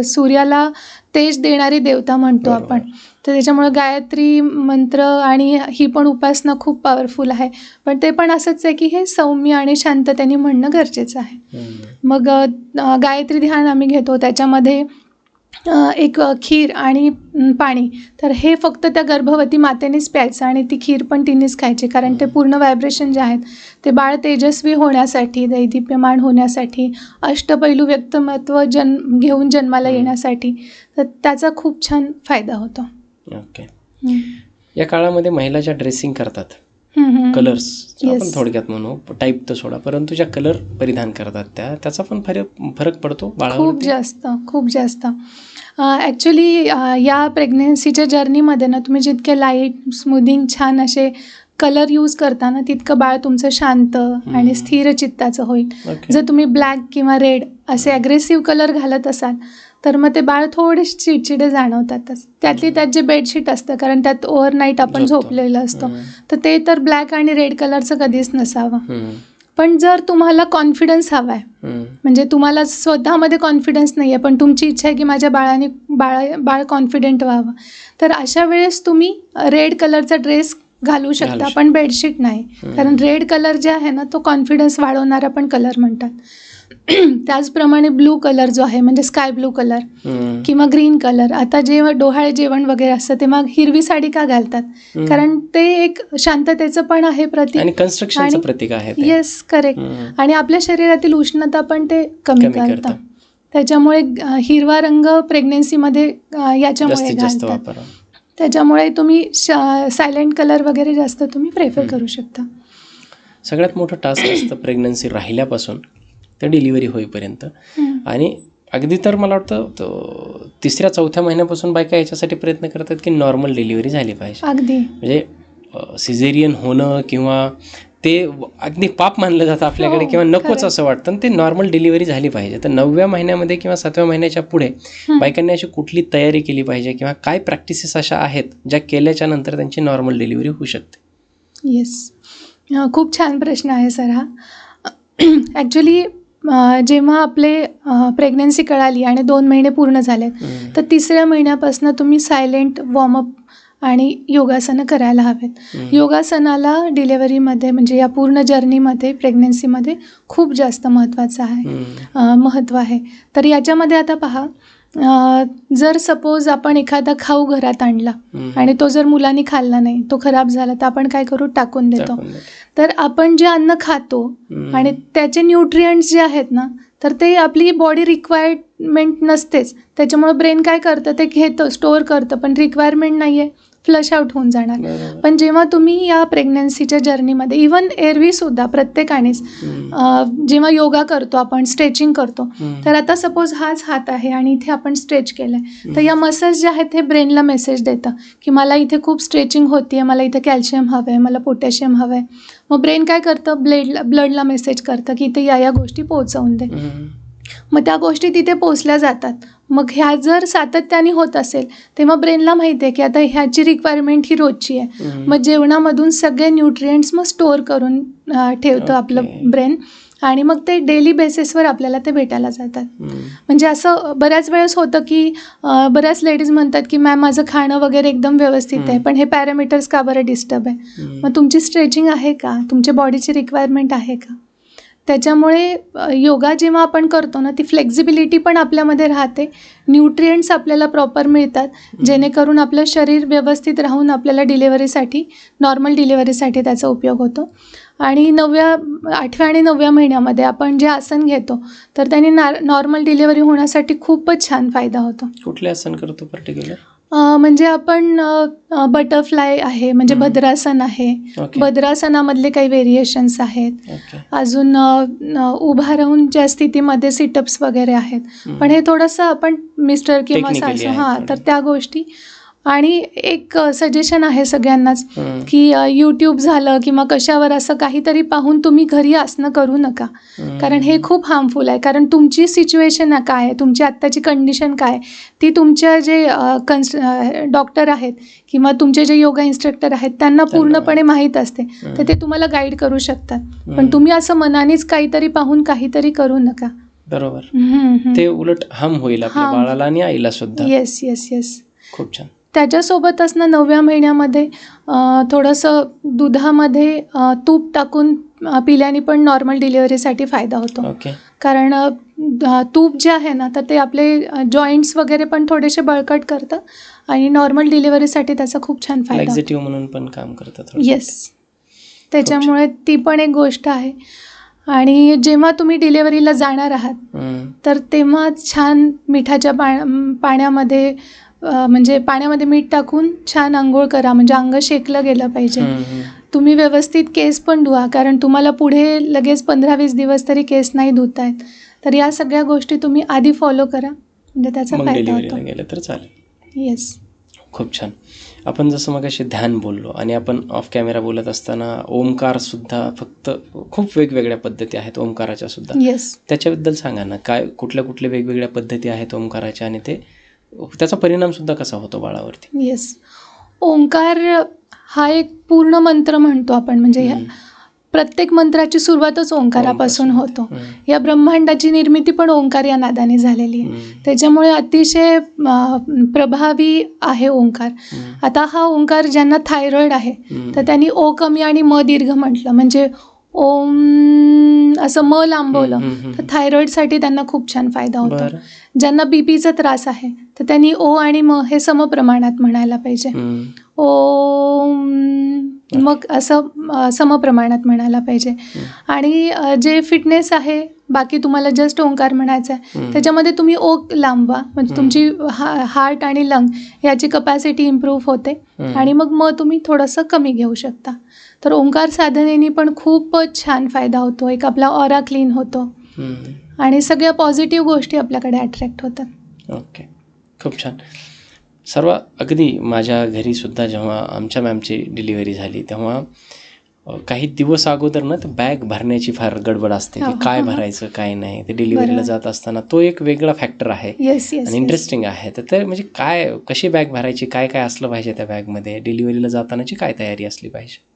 सूर्याला तेज देणारी देवता म्हणतो आपण. तर त्याच्यामुळे गायत्री मंत्र आणि ही पण उपासना खूप पॉवरफुल आहे. पण ते पण असंच आहे की हे सौम्य आणि शांततेने म्हणणं गरजेचं आहे. मग गायत्री ध्यान आम्ही घेतो, त्याच्यामध्ये एक खीर आणि पाणी, तर हे फक्त त्या गर्भवती मातेनेच प्यायचं आणि ती खीर पण तिनेच खायची, कारण ते पूर्ण व्हायब्रेशन जे आहेत ते बाळ तेजस्वी होण्यासाठी, दैदिप्यमान होण्यासाठी, अष्टपैलू व्यक्तिमत्व घेऊन जन्माला येण्यासाठी, तर त्याचा खूप छान फायदा होतो. ओके. या काळामध्ये महिला ज्या ड्रेसिंग करतात, कलर्स आपण थोडक्यात म्हणू, टाईप तर सोडा, परंतु ज्या कलर परिधान करतात त्याचा पण फरक पडतो बाळावर? खूप जास्त. ॲक्च्युली या प्रेग्नेन्सीच्या जर्नीमध्ये ना, तुम्ही जितके लाईट स्मूदिंग छान असे कलर यूज करता ना, तितकं बाळ तुमचं शांत आणि स्थिर चित्ताचं होईल. जर तुम्ही ब्लॅक किंवा रेड असे ॲग्रेसिव्ह कलर घालत असाल तर मग ते बाळ थोडेसे चिडचिडे जाणवतातच. त्यातली त्यात जे बेडशीट असतं, कारण त्यात ओव्हरनाईट आपण झोपलेलं असतो, तर ते तर ब्लॅक आणि रेड कलरचं कधीच नसावं. पण जर तुम्हाला कॉन्फिडन्स हवा आहे, म्हणजे तुम्हाला स्वतःमध्ये कॉन्फिडन्स नाही आहे पण तुमची इच्छा आहे की माझ्या बाळ कॉन्फिडेंट व्हावं, तर अशा वेळेस तुम्ही रेड कलरचा ड्रेस घालू शकता, पण बेडशीट नाही. कारण रेड कलर जे आहे ना, तो कॉन्फिडन्स वाढवणारा पण कलर म्हणतात. त्याचप्रमाणे ब्लू कलर जो आहे, म्हणजे स्काय ब्लू कलर किंवा ग्रीन कलर. आता जेव्हा डोहाळे जेवण वगैरे असतं तेव्हा हिरवी साडी का घालतात? कारण ते एक शांततेचं पण आहे प्रतीक आणि कन्स्ट्रक्शनचं प्रतीक आहे. Yes, correct. आणि आपल्या शरीरातील उष्णता पण ते कमी करतं. त्याच्यामुळे हिरवा रंग प्रेग्नेन्सीमध्ये याच्यामुळे घालतात. त्याच्यामुळे तुम्ही सायलेंट कलर वगैरे जास्त तुम्ही प्रेफर करू शकता. सगळ्यात मोठं टास्क असतं प्रेग्नन्सी राहिल्यापासून ते डिलिव्हरी होईपर्यंत. आणि अगदी तर मला वाटतं 3-4 महिन्यापासून बायका याच्यासाठी प्रयत्न करतात की नॉर्मल डिलिव्हरी झाली पाहिजे. अगदी म्हणजे सिझेरियन होणं किंवा ते अगदी पाप मानलं जातं आपल्याकडे किंवा नकोच असं वाटतं, ते नॉर्मल डिलिव्हरी झाली पाहिजे. तर 9व्या महिन्यामध्ये किंवा 7व्या महिन्याच्या पुढे बायकांनी अशी कुठली तयारी केली पाहिजे किंवा काय प्रॅक्टिसेस अशा आहेत ज्या केल्याच्या नंतर त्यांची नॉर्मल डिलिव्हरी होऊ शकते? येस, खूप छान प्रश्न आहे सर हा. ॲक्च्युली जेव्हा आपले प्रेग्नन्सी कळाली आणि 2 महिने पूर्ण झाले, तर 3ऱ्या महिन्यापासून तुम्ही सायलेंट वॉर्मअप आणि योगासनं करायला हवेत. योगासनाला डिलेवरीमध्ये म्हणजे या पूर्ण जर्नीमध्ये प्रेग्नन्सीमध्ये खूप जास्त महत्त्व आहे. तर याच्यामध्ये आता पहा, जर सपोज आपण एखादा खाऊ घरात आणला आणि तो जर मुलांनी खाल्ला नाही, तो खराब झाला, तर आपण काय करू? टाकून देतो. तर आपण जे अन्न खातो आणि त्याचे न्यूट्रिएंट्स जे आहेत ना, तर ते आपली बॉडी रिक्वायरमेंट नसतेच. त्याच्यामुळे ब्रेन काय करतं? ते घेतं, स्टोअर करतं, पण रिक्वायरमेंट नाही आहे, फ्लश आउट होऊन जाणार. पण जेव्हा तुम्ही या प्रेग्नन्सीच्या जर्नीमध्ये, इवन एरवीसुद्धा प्रत्येकानेच जेव्हा योगा करतो आपण, स्ट्रेचिंग करतो, तर आता सपोज हाच हात आहे आणि इथे आपण स्ट्रेच केलं आहे, तर या मसल्स जे आहेत हे ब्रेनला मेसेज देतं की मला इथे खूप स्ट्रेचिंग होती आहे, मला इथे कॅल्शियम हवं आहे, मला पोटॅशियम हवं आहे. मग ब्रेन काय करतं? ब्लडला मेसेज करतं की इथे या गोष्टी पोहोचवून दे. मग त्या गोष्टी तिथे पोचल्या जातात. मग ह्या जर सातत्याने होत असेल, तेव्हा ब्रेनला माहिती आहे की आता ह्याची रिक्वायरमेंट ही रोजची आहे. मग जेवणामधून सगळे न्यूट्रिएंट्स मग स्टोअर करून ठेवतं आपलं ब्रेन आणि मग ते डेली बेसिसवर आपल्याला ते भेटायला जातात. म्हणजे असं बऱ्याच वेळेस होतं की बऱ्याच लेडीज म्हणतात की मॅम माझं खाणं वगैरे एकदम व्यवस्थित आहे, पण हे पॅरामीटर्स का बरं डिस्टर्ब आहे. मग तुमची स्ट्रेचिंग आहे का, तुमच्या बॉडीची रिक्वायरमेंट आहे का. त्याच्यामुळे योगा जेव्हा आपण करतो ना, ती फ्लेक्झिबिलिटी पण आपल्यामध्ये राहते, न्यूट्रिएंट्स आपल्याला प्रॉपर मिळतात, जेणेकरून आपलं शरीर व्यवस्थित राहून आपल्याला डिलेव्हरीसाठी, नॉर्मल डिलेव्हरीसाठी त्याचा उपयोग होतो. आणि 8व्या आणि 9व्या महिन्यामध्ये आपण जे आसन घेतो तर त्याने नॉर्मल डिलेव्हरी होण्यासाठी खूपच छान फायदा होतो. कुठले आसन करतो पर्टिक्युलर? म्हणजे आपण बटरफ्लाय आहे, म्हणजे भद्रासन आहे. भद्रासनामधले काही व्हेरिएशन्स आहेत. अजून उभा राहून ज्या स्थितीमध्ये सिटअप्स वगैरे आहेत, पण हे थोडंसं आपण मिस्टर किंवा सासू तर त्या गोष्टी. आणि एक सजेशन आहे सगळ्यांनाच की यूट्यूब झालं किंवा कशावर असं काहीतरी पाहून तुम्ही घरी आसनं करू नका, कारण हे खूप हार्मफुल आहे. कारण तुमची सिच्युएशन काय आहे, तुमची आत्ताची कंडिशन काय, ती तुमच्या जे डॉक्टर आहेत किंवा तुमचे जे योगा इन्स्ट्रक्टर आहेत त्यांना पूर्णपणे माहीत असते, तर ते तुम्हाला गाईड करू शकतात. पण तुम्ही असं मनानेच काहीतरी पाहून काहीतरी करू नका. बरोबर, ते उलट हार्म होईल आपल्या बाळाला आणि आईला सुद्धा. Yes yes yes. खूप छान. त्याच्यासोबतच ना 9व्या महिन्यामध्ये थोडंसं दुधामध्ये तूप टाकून पिल्याने पण नॉर्मल डिलिव्हरीसाठी फायदा होतो. कारण तूप जे आहे ना, तर ते आपले जॉईंट्स वगैरे पण थोडेसे बळकट करतं आणि नॉर्मल डिलिव्हरीसाठी त्याचा खूप छान फायदा लॅक्झेटिव्ह म्हणून पण काम करतं. येस, त्याच्यामुळे ती पण एक गोष्ट आहे. आणि जेव्हा तुम्ही डिलिव्हरीला जाणार आहात तर तेव्हा छान मिठाच्या पाण्यामध्ये म्हणजे पाण्यामध्ये मीठ टाकून छान आंघोळ करा, म्हणजे अंग शेकलं गेलं पाहिजे. तुम्ही व्यवस्थित केस पण धुवा, कारण तुम्हाला पुढे लगेच 15-20 दिवस तरी केस नाही धुता येत. तर या सगळ्या गोष्टी तुम्ही आधी फॉलो करा, म्हणजे त्याचा फायदा होतो. गेलं तर चालेल. येस. खूप छान. आपण जसं मगाशी ध्यान बोललो आणि आपण ऑफ कॅमेरा बोलत असताना ओमकार सुद्धा फक्त खूप वेगवेगळ्या पद्धती आहेत ओमकाराच्या सुद्धा. येस. त्याच्याबद्दल सांगा ना, काय कुठल्या वेगवेगळ्या पद्धती आहेत ओमकाराच्या आणि त्याचा परिणाम सुद्धा कसा होतो बाळावरती? येस. ओंकार हा एक पूर्ण मंत्र म्हणतो आपण, म्हणजे प्रत्येक मंत्राची सुरुवातच ओंकारापासून होतो. या ब्रह्मांडाची निर्मिती पण ओंकार या नादाने झालेली आहे. त्याच्यामुळे अतिशय प्रभावी आहे ओंकार. आता हा ओंकार ज्यांना थायरॉइड आहे तर त्यांनी ओ कमी आणि म दीर्घ म्हटलं, म्हणजे ओम असं म लांबवलं तर थायरॉइडसाठी त्यांना खूप छान फायदा होतो. ज्यांना बीपीचा त्रास आहे तर त्यांनी ओ आणि म हे समप्रमाणात म्हणायला पाहिजे. ओम मग असं समप्रमाणात म्हणायला पाहिजे. आणि जे फिटनेस आहे, बाकी तुम्हाला जस्ट ओंकार म्हणायचं आहे, त्याच्यामध्ये तुम्ही ओ लांबवा, म्हणजे तुमची हार्ट आणि लंग याची कपॅसिटी इम्प्रूव्ह होते. आणि मग तुम्ही थोडंसं कमी घेऊ शकता. तर ओंकार साधनेने पण खूपच छान फायदा होतो. एक आपला ऑरा क्लीन होतो आणि सगळ्या पॉझिटिव्ह गोष्टी आपल्याकडे अट्रॅक्ट होतात. ओके, खूप छान. सर्व अगदी माझ्या घरी सुद्धा जेव्हा आमच्या मॅमची डिलिव्हरी झाली तेव्हा काही दिवस अगोदर ना तर बॅग भरण्याची फार गडबड असते की काय भरायचं काय नाही. ते डिलिव्हरीला जात असताना तो एक वेगळा फॅक्टर आहे आणि इंटरेस्टिंग आहे. तर म्हणजे कशी बॅग भरायची, काय काय असलं पाहिजे त्या बॅगमध्ये, डिलिव्हरीला जातानाची काय तयारी असली पाहिजे?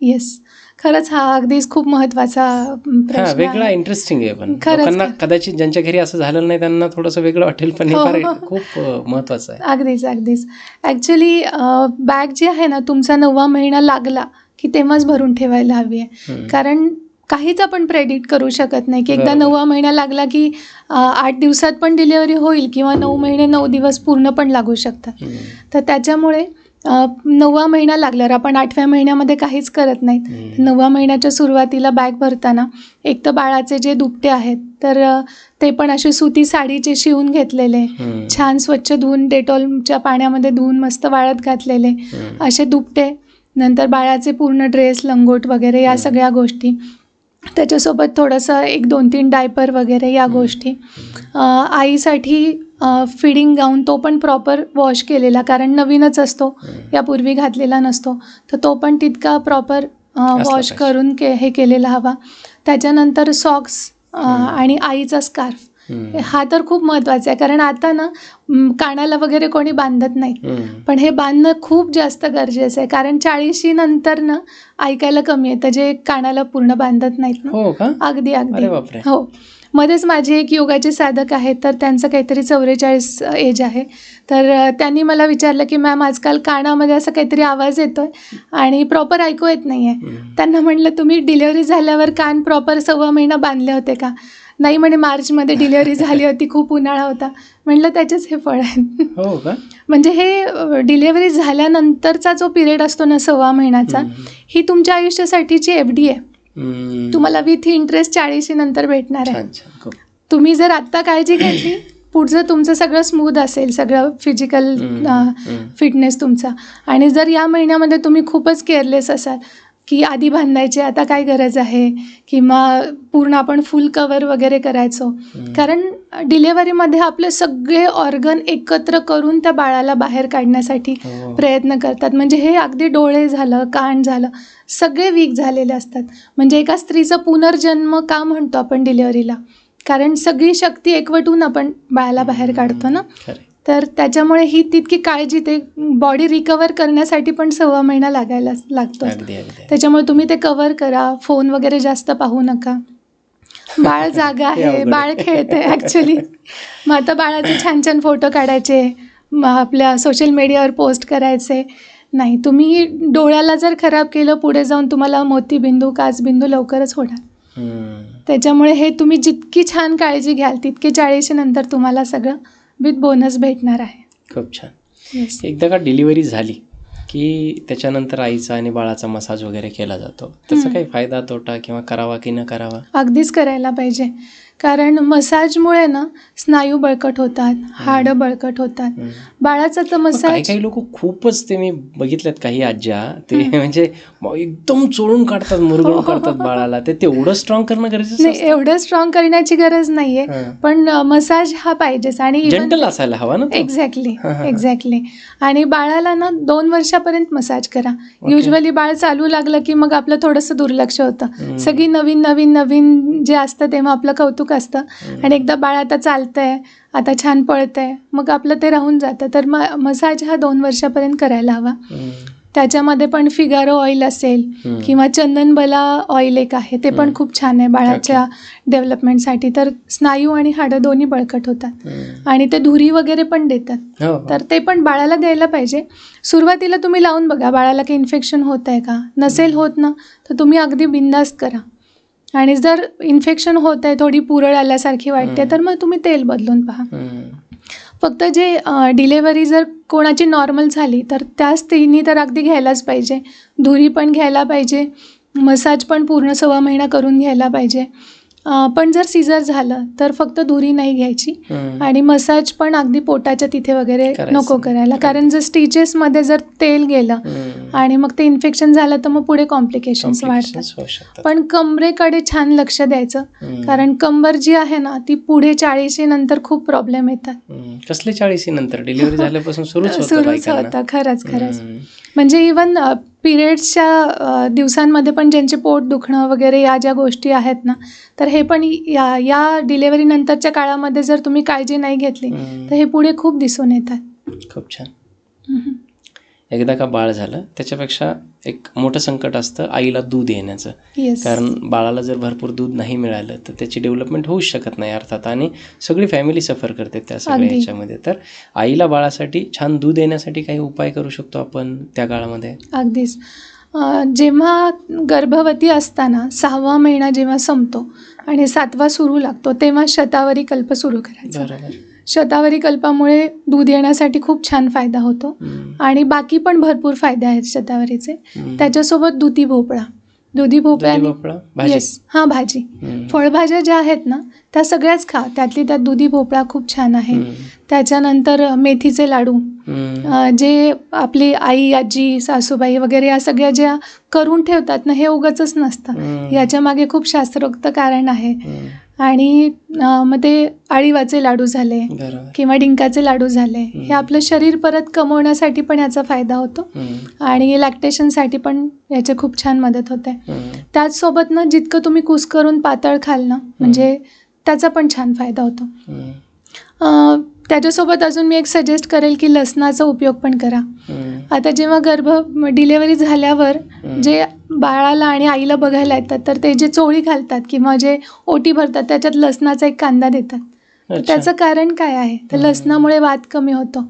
येस, खरंच हा अगदीच खूप महत्त्वाचा प्रश्न, वेगळा इंटरेस्टिंग आहे. पण लोकांना कदाचित ज्यांच्या घरी असं झालं नाही त्यांना थोडंसं वेगळं वाटेल, पण हे खूप महत्त्वाचं आहे. अगदीच. ॲक्च्युली बॅग जी आहे ना, तुमचा 9वा महिना लागला की तेव्हाच भरून ठेवायला हवी आहे. कारण काहीच आपण प्रेडिक्ट करू शकत नाही की एकदा 9वा महिना लागला की 8 दिवसात पण डिलिव्हरी होईल किंवा 9 महिने 9 दिवस पूर्ण पण लागू शकतात. तर त्याच्यामुळे 9वा महिना लागल्यावर आपण 8व्या महिन्यामध्ये काहीच करत नाहीत. 9व्या महिन्याच्या सुरुवातीला बॅग भरताना एक तर बाळाचे जे दुपटे आहेत तर ते पण असे सुती साडीचे शिवून घेतलेले, छान स्वच्छ धुवून डेटॉलच्या पाण्यामध्ये धुवून मस्त वाळत घातलेले असे दुपटे, नंतर बाळाचे पूर्ण ड्रेस, लंगोट वगैरे या सगळ्या गोष्टी, त्याच्यासोबत थोडंसं 1-2-3 डायपर वगैरे या गोष्टी. आईसाठी फिडिंग गाऊन तो पण प्रॉपर वॉश केलेला, कारण नवीनच असतो, यापूर्वी घातलेला नसतो, तर तो पण तितका प्रॉपर वॉश करून हे केलेला हवा. त्याच्यानंतर सॉक्स आणि आईचा स्कार्फ हा तर खूप महत्त्वाचा आहे, कारण आता ना कानाला वगैरे कोणी बांधत नाही, पण हे बांधणं खूप जास्त गरजेचं आहे, कारण 40 नंतर ना ऐकायला कमी येतं, जे कानाला पूर्ण बांधत नाहीत ना. हो का? अगदी अरे अगदी बापरे. हो. मध्येच माझे एक योगाचे साधक आहेत, तर त्यांचं काहीतरी 44 एज आहे, तर त्यांनी मला विचारलं की मॅम आजकाल कानामध्ये असं काहीतरी आवाज येतोय आणि प्रॉपर ऐकू येत नाहीये. त्यांना म्हटलं तुम्ही डिलिव्हरी झाल्यावर कान प्रॉपर 1.25 महिना बांधले होते का? नाही म्हणे, मार्चमध्ये डिलिव्हरी झाली होती, खूप उन्हाळा होता. म्हटलं त्याचेच हे फळ आहेत. हो का? म्हणजे हे डिलिव्हरी झाल्यानंतरचा जो पिरियड असतो ना 1.25 महिन्याचा, ही तुमच्या आयुष्यासाठीची FD आहे. तुम्हाला विथ इंटरेस्ट 40 नंतर भेटणार आहे. तुम्ही जर आत्ता काळजी घेतली, पुढचं तुमचं सगळं स्मूथ असेल, सगळं फिजिकल फिटनेस तुमचा. आणि जर या महिन्यामध्ये तुम्ही खूपच केअरलेस असाल की आधी बांधायचे, आता काय गरज आहे, किंवा पूर्ण आपण फुल कवर वगैरे करायचो, कारण डिलेव्हरीमध्ये आपले सगळे ऑर्गन एकत्र करून त्या बाळाला बाहेर काढण्यासाठी प्रयत्न करतात. म्हणजे हे अगदी डोळे झालं, कान झालं, सगळे वीक झालेले असतात. म्हणजे एका स्त्रीचा पुनर्जन्म का म्हणतो आपण डिलेव्हरीला, कारण सगळी शक्ती एकवटून आपण बाळाला बाहेर काढतो ना. तर त्याच्यामुळे ही तितकी काळजी, ते बॉडी रिकवर करण्यासाठी पण 1.25 महिना लागायला लागतो. त्याच्यामुळे तुम्ही ते कव्हर करा, फोन वगैरे जास्त पाहू नका. बाळ जागा आहे, बाळ खेळते ॲक्च्युली. मग आता बाळाचे छान छान फोटो काढायचे, आपल्या सोशल मीडियावर पोस्ट करायचे नाही. तुम्ही डोळ्याला जर खराब केलं, पुढे जाऊन तुम्हाला मोतीबिंदू, काचबिंदू लवकरच होणार. त्याच्यामुळे हे तुम्ही जितकी छान काळजी घ्याल, तितके 40 नंतर तुम्हाला सगळं विथ बोनस भेटणार आहे. खूप छान. एकदा का डिलिव्हरी झाली की त्याच्यानंतर आईचा आणि बाळाचा मसाज वगैरे केला जातो, त्याचा काही फायदा तोटा किंवा करावा की न करावा? अगदीच करायला पाहिजे, कारण मसाजमुळे ना स्नायू बळकट होतात, हाडं बळकट होतात. बाळाचा तर मसाज, काही लोक खूपच, ते मी बघितल्यात काही आज्या, ते म्हणजे एकदम चोळून काढतात, मुरगळून काढतात बाळाला. ते तेवढं स्ट्रॉंग करणं गरजेचं नाही, एवढं स्ट्रॉंग करण्याची गरज नाहीये, पण मसाज हा पाहिजेच. आणि जेंटल असायला हवा ना. एक्झॅक्टली. आणि बाळाला ना 2 वर्षापर्यंत मसाज करा. युजली बाळ चालू लागलं की मग आपलं थोडंसं दुर्लक्ष होतं. सगळी नवीन नवीन नवीन जे असतं तेव्हा आपलं कौतुक असतं, आणि एकदा बाळ आता चालतंय, आता छान पळतंय, मग आपलं ते राहून जातं. तर मसाज हा 2 वर्षापर्यंत करायला हवा. त्याच्यामध्ये पण फिगारो ऑइल असेल किंवा चंदनबला ऑइल एक आहे, ते पण खूप छान आहे बाळाच्या डेव्हलपमेंटसाठी. तर स्नायू आणि हाडं दोन्ही बळकट होतात. आणि ते धुरी वगैरे पण देतात, तर ते पण बाळाला द्यायला पाहिजे. सुरुवातीला तुम्ही लावून बघा, बाळाला काही इन्फेक्शन होत आहे का. नसेल होत ना, तर तुम्ही अगदी बिंदास्त करा. आणि जर इन्फेक्शन होत आहे, थोडी पुरळ आल्यासारखी वाटते, तर मग तुम्ही तेल बदलून पहा. फक्त जे डिलेव्हरी जर कोणाची नॉर्मल झाली, तर त्या स्त्रीनी तर अगदी घ्यायलाच पाहिजे. धुरी पण घ्यायला पाहिजे, मसाज पण पूर्ण 1.25 महिना करून घ्यायला पाहिजे. पण जर सीझर झालं तर फक्त धुरी नाही घ्यायची, आणि मसाज पण अगदी पोटाच्या तिथे वगैरे नको करायला, कारण जर स्टिचेसमध्ये जर तेल गेलं आणि मग ते इन्फेक्शन झालं, तर मग पुढे कॉम्प्लिकेशन्स वाढतात. पण कमरेकडे छान लक्ष द्यायचं, कारण कंबर जी आहे ना, ती पुढे 40 नंतर खूप प्रॉब्लेम येतात. कसले 40 नंतर? डिलिव्हरी झाल्यापासून सुरूच होतं. खरंच. म्हणजे इवन पिरियड्सच्या दिवसांमध्ये पण ज्यांचे पोट दुखणं वगैरे या ज्या गोष्टी आहेत ना, तर हे पण या डिलेव्हरी नंतरच्या काळामध्ये जर तुम्ही काळजी नाही घेतली, तर हे पुढे खूप दिसून येतात. खूप छान. एकदा का बाळ झालं, त्याच्यापेक्षा एक मोठं संकट असतं आईला दूध येण्याचं. कारण बाळाला जर भरपूर दूध नाही मिळालं, तर त्याची डेव्हलपमेंट होऊच शकत नाही अर्थात, आणि सगळी फॅमिली सफर करते त्या सगळ्या ह्याच्यामध्ये. तर आईला बाळासाठी छान दूध येण्यासाठी काही उपाय करू शकतो आपण त्या काळामध्ये? अगदीच. जेव्हा गर्भवती असताना 6वा महिना जेव्हा संपतो आणि 7वा सुरू लागतो, तेव्हा शतावरी कल्प सुरू करायचा. शतावरी कल्पामुळे दूध येण्यासाठी खूप छान फायदा होतो, आणि बाकी पण भरपूर फायदे आहेत शतावरीचे. त्याच्यासोबत दुधी भोपळा, भाजी, फळभाज्या ज्या आहेत ना, त्या सगळ्याच खा. त्यातली त्यात दुधी भोपळा खूप छान आहे. त्याच्यानंतर मेथीचे लाडू, जे आपली आई, आजी, सासूबाई वगैरे या सगळ्या ज्या करून ठेवतात ना, हे उगाचच नसतं, याच्या मागे खूप शास्त्रोक्त कारण आहे. आणि मग ते आळीवाचे लाडू झाले किंवा डिंकाचे लाडू झाले, हे आपलं शरीर परत कमवण्यासाठी पण याचा फायदा होतो, आणि लॅक्टेशनसाठी पण याची खूप छान मदत होते. त्याचसोबत ना, जितकं तुम्ही कुस्करून पातळ खाल ना, म्हणजे त्याचा पण छान फायदा होतो. हम्म. त्याच्यासोबत अजून मी एक सजेस्ट करेल की लसणाचा उपयोग पण करा. हम्म. आता जेव्हा डिलेवरी झाल्यावर जे बाळाला आणि आईला बघायला येतात तर ते जे चोळी घालतात किंवा जे ओटी भरतात त्याच्यात लसणाचा एक कांदा देतात. तर अच्छा. त्याचं कारण काय आहे तर लसणामुळे वात कमी होतो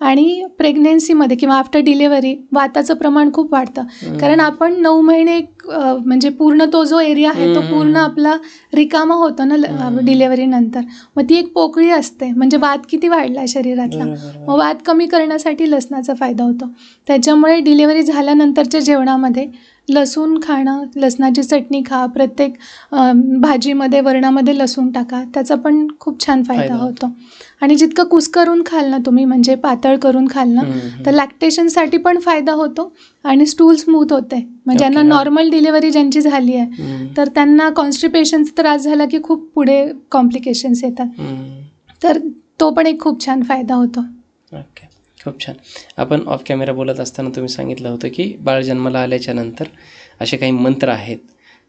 आणि प्रेग्नेन्सीमध्ये किंवा आफ्टर डिलेवरी वाताचं प्रमाण खूप वाढतं. कारण आपण 9 महिने म्हणजे पूर्ण तो जो एरिया आहे तो पूर्ण आपला रिकामा होतो ना डिलेवरीनंतर. मग ती एक पोकळी असते म्हणजे वात किती वाढला शरीरातला. मग वात कमी करण्यासाठी लसणाचा फायदा होतो. त्याच्यामुळे डिलेवरी झाल्यानंतरच्या जेवणामध्ये लसूण खाणं, लसणाची चटणी खा, प्रत्येक भाजीमध्ये वरणामध्ये लसूण टाका, त्याचा पण खूप छान फायदा होतो. आणि जितकं कुस्करून खाल ना तुम्ही म्हणजे पातळ करून खाल ना तर लॅक्टेशनसाठी पण फायदा होतो आणि स्टूल स्मूथ होते. म्हणजे ज्यांना नॉर्मल डिलिव्हरी ज्यांची झाली आहे तर त्यांना कॉन्स्टिपेशनचा त्रास झाला की खूप पुढे कॉम्प्लिकेशन्स येतात. तर तो पण एक खूप छान फायदा होतो. ओके, खूप छान. आपण ऑफ कॅमेरा बोलत असताना तुम्ही सांगितलं होतं की बाळ जन्माला आल्याच्या नंतर असे काही मंत्र आहेत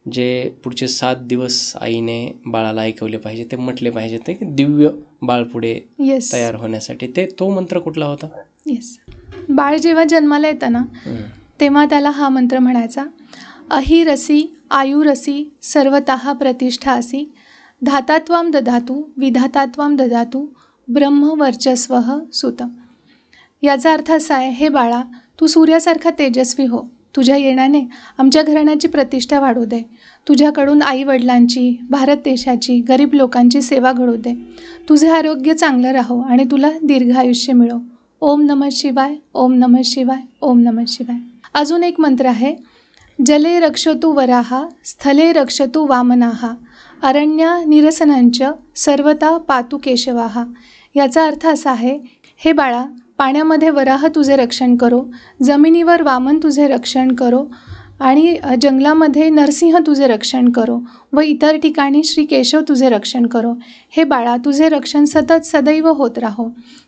जे पुढचे 7 दिवस आईने बाळाला ऐकवले पाहिजे, ते म्हटले पाहिजे, ते दिव्य बाळ पुढे तयार होण्यासाठी. तो मंत्र कुठला होता? येस, बाळ जेव्हा जन्माला येतं ना तेव्हा त्याला हा मंत्र म्हणायचा. अहिरसी आयुरसी सर्वतः प्रतिष्ठा असी धातात्वाम दधातु विधातात्वाम दधातु ब्रह्मवर्चस्वः सुत. याचा अर्थ असा आहे, हे बाळा तू सूर्यासारखा तेजस्वी हो. तुझ्या येण्याने आमच्या घराण्याची प्रतिष्ठा वाढू दे. तुझ्याकडून आई वडिलांची, भारत देशाची, गरीब लोकांची सेवा घडू दे. तुझे आरोग्य चांगलं राहो आणि तुला दीर्घ आयुष्य मिळो. ओम नमः शिवाय, ओम नमः शिवाय, ओम नमः शिवाय. अजून एक मंत्र आहे. जले रक्षतु वराहा, स्थले रक्षतु वामनाहा, अरण्या निरसनांच सर्वता पातु केशवाहा. याचा अर्थ असा आहे, हे बाळा पाण्यामध्ये वराह तुझे रक्षण करो, जमिनीवर वामन तुझे रक्षण करो आणि जंगलामध्ये नरसिंह तुझे रक्षण करो व इतर ठिकाणी श्री केशव तुझे रक्षण करो. हे बाळा तुझे रक्षण सतत सदैव होत राहो.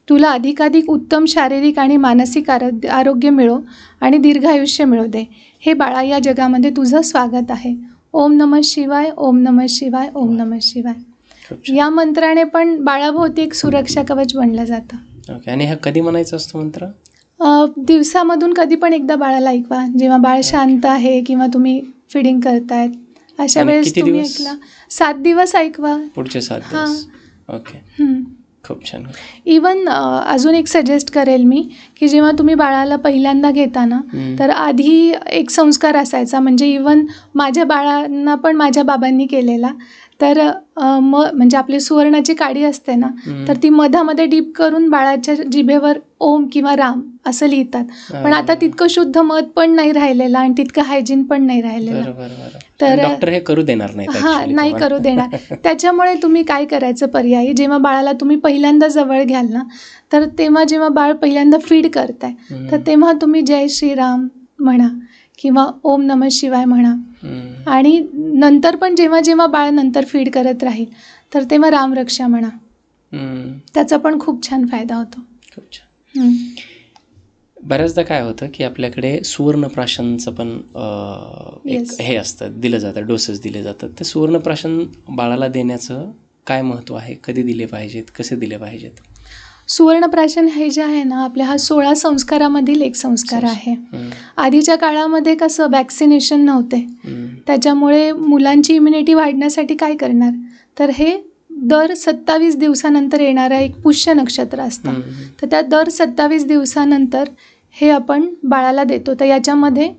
तुला अधिकाधिक उत्तम शारीरिक आणि मानसिक आरोग्य मिळो आणि दीर्घायुष्य मिळू दे. हे बाळा या जगामध्ये तुझं स्वागत आहे. ओम नमः शिवाय, ओम नमः शिवाय, ओम नमः शिवाय. या मंत्राने पण बाळाभोवती एक सुरक्षा कवच बनलं जातं. ओके. आणि हा कधी म्हणायचा असतो मंत्र? दिवसामधून कधी पण एकदा बाळाला ऐकवा, जेव्हा बाळ शांत आहे किंवा तुम्ही फिडिंग करतायत अशा वेळेस तुम्ही ऐकला. 7 दिवस ऐकवा, पुढचे 7 दिवस. ओके, खूप छान. इवन अजून एक सजेस्ट करेल मी की जेव्हा तुम्ही बाळाला पहिल्यांदा घेता ना तर आधी एक संस्कार असायचा. म्हणजे इवन माझ्या बाळांना पण माझ्या बाबांनी केलेला. तर म्हणजे आपली सुवर्णाची काडी असते ना तर ती मधामध्ये डीप करून बाळाच्या जिभेवर ओम किंवा राम असं लिहितात. पण आता तितकं शुद्ध मध पण नाही राहिलेलं आणि तितकं हायजीन पण नाही राहिलेलं. तर डॉक्टर हे करू देणार नाही. नाही करू देणार. त्याच्यामुळे तुम्ही काय करायचं पर्यायी, जेव्हा बाळाला तुम्ही पहिल्यांदा जवळ घ्याल ना तर तेव्हा जेव्हा बाळ पहिल्यांदा फीड करताय तर तेव्हा तुम्ही जय श्रीराम म्हणा किंवा ओम नमः शिवाय म्हणा. आणि नंतर पण जेव्हा जेव्हा बाळ नंतर फीड करत राहील तर तेव्हा रामरक्षा म्हणा. त्याचा पण खूप छान फायदा होतो. खूप छान. बऱ्याचदा काय होतं की आपल्याकडे सुवर्णप्राशनचं पण एक हे असतं, दिलं जातं, डोसेस दिले जातात. ते सुवर्णप्राशन बाळाला देण्याचं काय महत्त्व आहे? कधी दिले पाहिजेत, कसे दिले पाहिजेत? सुवर्णप्राशन हे जे आहे ना आपल्या हा 16 संस्कारामधील एक संस्कार आहे. आधीच्या काळामध्ये कसं वॅक्सिनेशन नव्हते, त्याच्यामुळे मुलांची इम्युनिटी वाढण्यासाठी काय करणार तर हे दर 27 दिवसानंतर येणारं एक पुष्य नक्षत्र असतं. तर त्या दर 27 दिवसानंतर हे आपण बाळाला देतो. तर याच्यामध्ये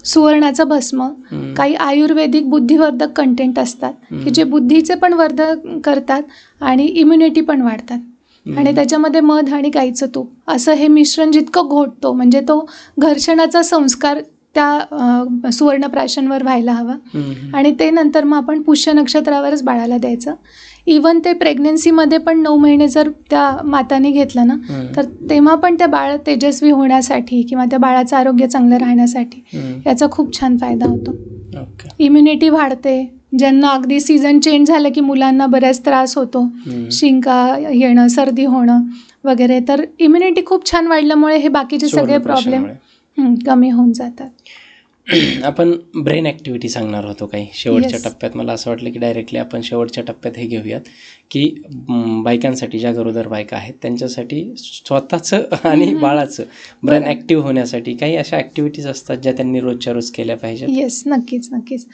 सुवर्णाचं भस्म, काही आयुर्वेदिक बुद्धिवर्धक कंटेंट असतात की जे बुद्धीचे पण वर्धन करतात आणि इम्युनिटी पण वाढतात. आणि त्याच्यामध्ये मध आणि गाईचं तूप असं हे मिश्रण जितकं घोटतो म्हणजे तो घर्षणाचा संस्कार त्या सुवर्णप्राशनवर व्हायला हवा. आणि ते नंतर मग आपण पुष्य नक्षत्रावरच बाळाला द्यायचं. इवन ते प्रेग्नेन्सीमध्ये पण 9 महिने जर त्या माताने घेतलं ना तर तेव्हा पण त्या बाळ तेजस्वी होण्यासाठी किंवा त्या बाळाचं आरोग्य चांगलं राहण्यासाठी याचा खूप छान फायदा होतो. इम्युनिटी वाढते. ज्यांना अगदी सीझन चेंज झालं की मुलांना बऱ्याच त्रास होतो, शिंका येणं, सर्दी होणं वगैरे, तर इम्युनिटी खूप छान वाढल्यामुळे हे बाकीचे सगळे प्रॉब्लेम कमी होऊन जातात. आपण ब्रेन ॲक्टिव्हिटी सांगणार होतो काही शेवटच्या Yes. टप्प्यात. मला असं वाटलं की डायरेक्टली आपण शेवटच्या टप्प्यात हे घेऊयात की बायकांसाठी, ज्या गरोदर बायका आहेत त्यांच्यासाठी स्वतःचं आणि बाळाचं ब्रेन बरं. ॲक्टिव्ह होण्यासाठी काही अशा ॲक्टिव्हिटीज असतात ज्या त्यांनी रोजच्या रोज केल्या पाहिजेत. येस, नक्कीच नक्कीच.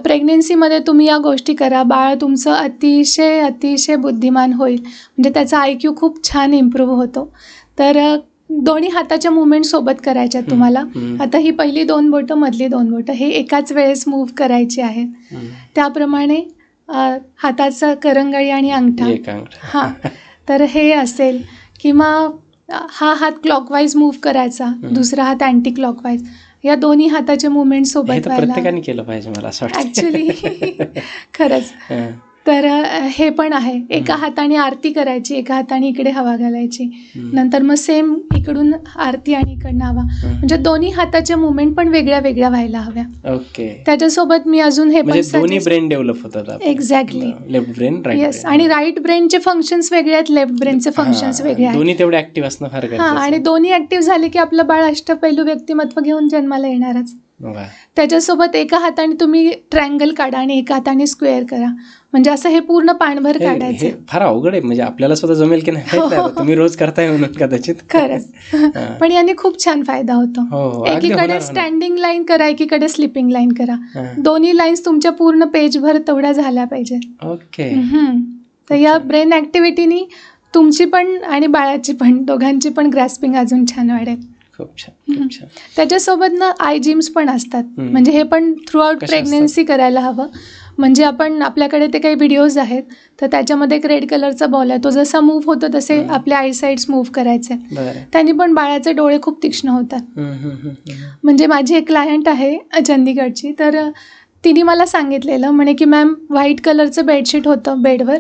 प्रेग्नेन्सीमध्ये तुम्ही या गोष्टी करा. बाळ तुमचं अतिशय अतिशय बुद्धिमान होईल. म्हणजे त्याचा IQ खूप छान इम्प्रूव्ह होतो. तर दोन्ही हाताच्या मुवमेंट सोबत करायच्या आहेत तुम्हाला. आता ही पहिली 2 बोटं, मधली 2 बोटं हे एकाच वेळेस मूव्ह करायची आहेत. त्याप्रमाणे हाताचा करंगळी आणि अंगठा, एक अंगठा. हां, तर हे असेल. किंवा हा हात क्लॉकवाईज मूव्ह करायचा, दुसरा हात अँटी क्लॉकवाईज. या दोन्ही हाताचे मुवमेंट हे सोबत तर व्हायला प्रत्येकाने केलं पाहिजे मला असं वाटतं. ॲक्च्युली खरंच. हां. तर हे पण आहे. एका हाताने आरती करायची, एका हाताने इकडे हवा घालायची, नंतर मग सेम इकडून आरती आणि इकडनं हवा. म्हणजे दोन्ही हाताच्या मुवमेंट पण वेगळ्या वेगळ्या व्हायला हव्या. ओके. त्याच्यासोबत मी अजून हे पण म्हणजे दोन्ही ब्रेन डेव्हलप होतात. Exactly. Left brain, right yes. आणि राईट ब्रेनचे फंक्शन्स वेगळे आहेत, लेफ्ट ब्रेनचे फंक्शन्स वेगळे आहेत. दोन्ही तेवढे ऍक्टिव्ह असणं फार हां, गरजेचं आणि दोन्ही ऍक्टिव्ह झाले की आपलं बाळ अष्टपैलू व्यक्तिमत्व घेऊन जन्माला येणारच. वा. त्याच्यासोबत एका हाताने तुम्ही ट्रायंगल काढा आणि एका हाताने स्क्वेअर करा. म्हणजे असं हे पूर्ण पाणभर हे काढायचं. फार अवघड आहे. म्हणजे आपल्याला सुद्धा जमेल की नाही माहित नाही. तुम्ही रोज करताय म्हणून कदाचित. खरंच. हां. पण याने खूप छान फायदा होतो. हो, हो. अगदी एकीकडे होणार. स्टँडिंग लाईन करा, एकीकडे स्लिपिंग लाईन करा. हां. दोन्ही लाईन्स तुमच्या पूर्ण पेजभर तेवढ्या झाल्या पाहिजेत. ओके. तर या ब्रेन ऍक्टिव्हिटीनी तुमची पण आणि बाळाची पण, दोघांची पण ग्रॅस्पिंग अजून छान वाढेल. खूप छान, खूप छान. त्याच्यासोबत ना आय जिम्स पण असतात. हम्म. म्हणजे हे पण थ्रू आउट कसे प्रेग्नेन्सी करायला हवं. म्हणजे आपल्याकडे ते काही व्हिडिओज आहेत, तर त्याच्यामध्ये एक रेड कलरचा बॉल आहे. तो जसा मूव्ह होतो तसे आपले आयसाइड्स मूव्ह करायचे. बरं. त्यांनी पण बाळाचे डोळे खूप तीक्ष्ण होतात. म्हणजे माझी एक क्लायंट आहे चंदीगडची, तर तिने मला सांगितलेलं, म्हणे की मॅम व्हाईट कलरचं बेडशीट होतं बेडवर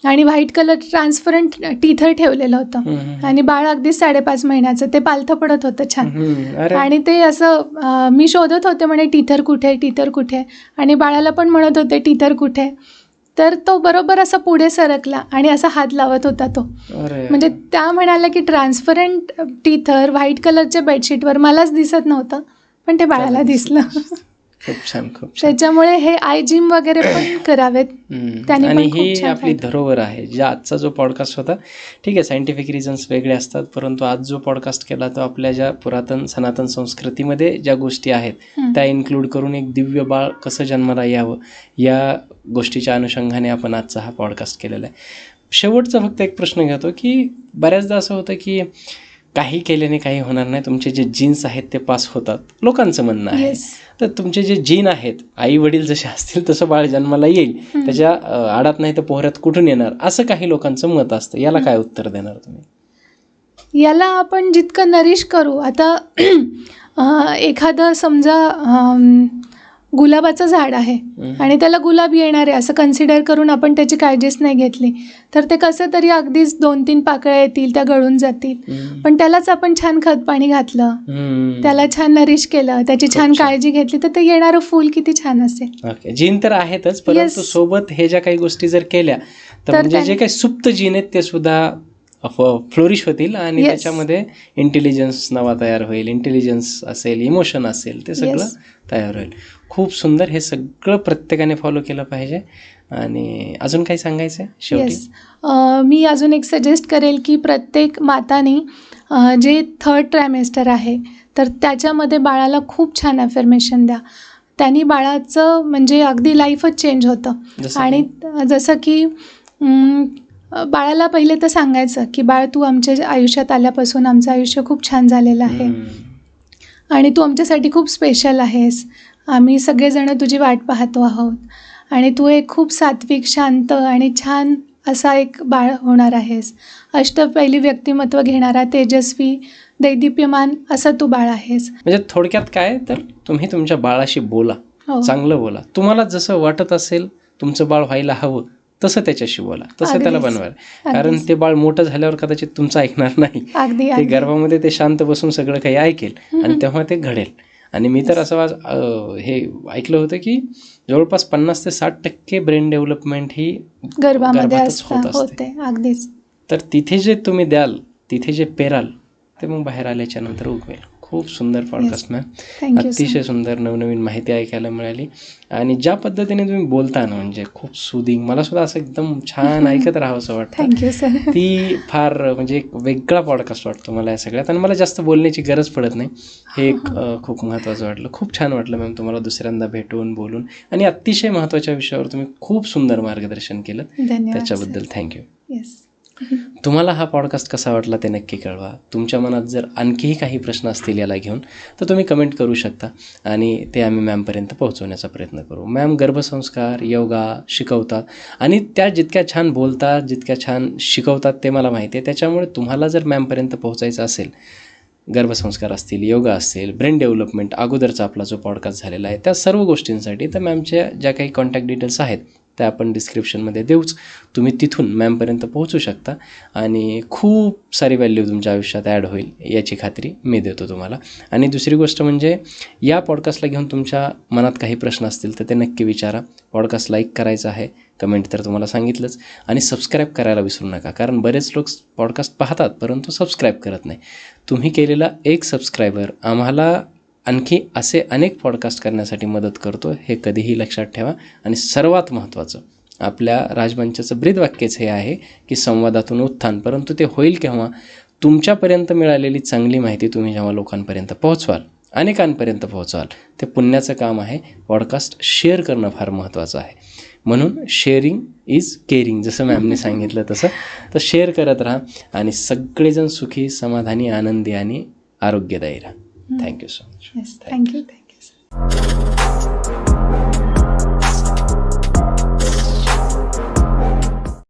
आणि व्हाईट कलर ट्रान्सपरंट टीथर ठेवलेलं होतं आणि बाळ अगदी 5.5 महिन्याचं. ते पालथं पडत होतं छान. अरे. आणि ते असं मी शोधत होते, म्हणे टीथर कुठे, टीथर कुठे, आणि बाळाला पण म्हणत होते टीथर कुठे. तर तो बरोबर असा पुढे सरकला आणि असा हात लावत होता तो. अरे. म्हणजे त्या म्हणाल्या की ट्रान्सपरंट टीथर व्हाईट कलरच्या बेडशीटवर मलाच दिसत नव्हतं, पण ते बाळाला दिसलं. खूप छान, खूप छान. त्याच्यामुळे हे आय जिम वगैरे पण करावेत. त्याने आणि पण खूप ही छान आपली फायदा. धरोहर आहे. ज्या आजचा जो पॉडकास्ट होता, ठीक आहे, सायंटिफिक रिझन्स वेगळे असतात, परंतु आज जो पॉडकास्ट केला तो आपल्या ज्या पुरातन सनातन संस्कृतीमध्ये ज्या गोष्टी आहेत त्या इन्क्लूड करून एक दिव्य बाळ कसं जन्माला यावं या गोष्टीच्या अनुषंगाने आपण आजचा हा पॉडकास्ट केलेला आहे. शेवटचा फक्त एक प्रश्न घेतो की बऱ्याचदा असं होतं की काही केल्याने काही होणार नाही, तुमचे जे जीन्स आहेत ते पास होतात, लोकांचं म्हणणं आहे. येस. तर तुमचे जे जीन आहेत, आई वडील जसे असतील तसं बाळ जन्माला येईल, त्याच्या आडात नाही तर पोहऱ्यात कुठून येणार, असं काही लोकांचं मत असतं. याला काय उत्तर देणार तुम्ही? याला आपण जितकं नरिश करू. आता एखादं समजा गुलाबाचं झाड आहे आणि त्याला गुलाब येणार आहे असं कन्सिडर करून आपण त्याची काळजीच नाही घेतली, तर ते कसं तरी अगदीच 2-3 पाकळ्या येतील, त्या गळून जातील. पण त्यालाच आपण छान खत पाणी घातलं, त्याला छान नरिश केलं, त्याची छान काळजी घेतली, तर ते येणारं फूल किती छान असेल. ओके. जीन तर आहेतच, परंतु Yes. सोबत हे ज्या काही गोष्टी जर केल्या तर म्हणजे जे काही सुप्त जीन आहेत ते सुद्धा फ्लोरिश होतील आणि Yes. त्याच्यामध्ये इंटेलिजन्स नवा तयार होईल. इंटेलिजन्स असेल, इमोशन असेल, ते सगळं Yes. तयार होईल. खूप सुंदर. हे सगळं प्रत्येकाने फॉलो केलं पाहिजे. आणि अजून काही सांगायचं आहे शेवटी? येस. मी अजून एक सजेस्ट करेल की प्रत्येक माताने जे 3rd ट्रायमेस्टर आहे तर त्याच्यामध्ये बाळाला खूप छान अफर्मेशन द्या. त्यांनी बाळाचं म्हणजे अगदी लाईफच चेंज होतं. जसं आणि जसं की बाळाला पहिले तर सांगायचं की बाळ, तू आमच्या आयुष्यात आल्यापासून आमचं आयुष्य खूप छान झालेलं आहे आणि तू आमच्यासाठी खूप स्पेशल आहेस. आम्ही सगळेजण तुझी वाट पाहतो आहोत आणि तू एक खूप सात्विक, शांत आणि छान असा एक बाळ होणार आहेस. अष्टपैलू व्यक्तिमत्व घेणारा, तेजस्वी, दैदिप्यमान असं तू बाळ आहेस. म्हणजे थोडक्यात काय, तर तुम्ही तुमच्या बाळाशी बोला, हो. चांगलं बोला. तुम्हाला जसं वाटत असेल तुमचं बाळ व्हायला हवं तसं त्याच्याशी बोला, तसं त्याला अगदीच. बनवा. कारण ते बाळ मोठं झाल्यावर कदाचित तुमचं ऐकणार नाही. अगदी ते अगदी. गर्भामध्ये ते शांत बसून सगळं काही ऐकेल आणि तेव्हा ते घडेल. आणि मी तर असं हे ऐकलं होतं की जवळपास 50 ते 60% ब्रेन डेव्हलपमेंट ही गर्भामध्ये गर्भातच होत असते. होते. अगदीच. तर तिथे जे तुम्ही द्याल, तिथे जे पेराल, ते मग बाहेर आल्याच्या नंतर उगवेल. खूप सुंदर पॉडकास्ट मॅम. थँक्यू अतिशय सुंदर नवनवीन माहिती ऐकायला मिळाली आणि ज्या पद्धतीने तुम्ही बोलता ना म्हणजे खूप सुदिंग, मला सुद्धा असं एकदम छान ऐकत राहावं असं वाटतं. Thank you sir. ती फार म्हणजे एक वेगळा पॉडकास्ट वाटतो मला या सगळ्यात आणि मला जास्त बोलण्याची गरज पडत नाही, हे एक खूप महत्त्वाचं वाटलं. खूप छान वाटलं मॅम तुम्हाला दुसऱ्यांदा भेटून बोलून आणि अतिशय महत्त्वाच्या विषयावर तुम्ही खूप सुंदर मार्गदर्शन केलं, धन्यवाद. त्याच्याबद्दल थँक्यू. येस. तुम्हाला हा पॉडकास्ट कसा वाटला ते नक्की कळवा. तुमच्या मनात जर आणखीही काही प्रश्न असतील याला घेऊन तर तुम्ही कमेंट करू शकता आणि ते आम्ही मॅमपर्यंत पोहोचवण्याचा प्रयत्न करू. मॅम गर्भसंस्कार योगा शिकवतात आणि त्या जितक्या छान बोलतात, जितक्या छान शिकवतात ते मला माहिती आहे. त्याच्यामुळे तुम्हाला जर मॅमपर्यंत पोहोचायचं असेल, गर्भसंस्कार असतील, योगा असतील, ब्रेन डेव्हलपमेंट अगोदरचा आपला जो पॉडकास्ट झालेला आहे त्या सर्व गोष्टींसाठी तर मॅमच्या ज्या काही कॉन्टॅक्ट डिटेल्स आहेत त्या आपण डिस्क्रिप्शनमध्ये देऊच. तुम्ही तिथून मॅमपर्यंत पोहोचू शकता आणि खूप सारी व्हॅल्यू तुमच्या आयुष्यात ॲड होईल याची खात्री मी देतो तुम्हाला. आणि दुसरी गोष्ट म्हणजे या पॉडकास्टला घेऊन तुमच्या मनात काही प्रश्न असतील तर ते नक्की विचारा. पॉडकास्ट लाईक करायचा आहे, कमेंट तर तुम्हाला सांगितलंच, आणि सबस्क्राईब करायला विसरू नका, कारण बरेच लोक पॉडकास्ट पाहतात परंतु सबस्क्राईब करत नाही. तुम्ही केलेला एक सबस्क्रायबर आम्हाला आणखी असे अनेक पॉडकास्ट करण्यासाठी मदत करतो, हे कधीही लक्षात ठेवा. आणि सर्वात महत्त्वाचं आपल्या राजमंचाचं ब्रीदवाक्यच हे आहे की संवादातून उत्थान, परंतु ते होईल केव्हा, तुमच्यापर्यंत मिळालेली चांगली माहिती तुम्ही जेव्हा लोकांपर्यंत पोहोचवाल, अनेकांपर्यंत पोहोचवाल, ते पुण्याचं काम आहे. पॉडकास्ट शेअर करणं फार महत्त्वाचं आहे. म्हणून शेअरिंग इज केअरिंग, जसं मॅमने सांगितलं तसं. तर शेअर करत राहा आणि सगळेजण सुखी, समाधानी, आनंदी आणि आरोग्यदायी राहा. Thank you so much. Yes. Thank you sir.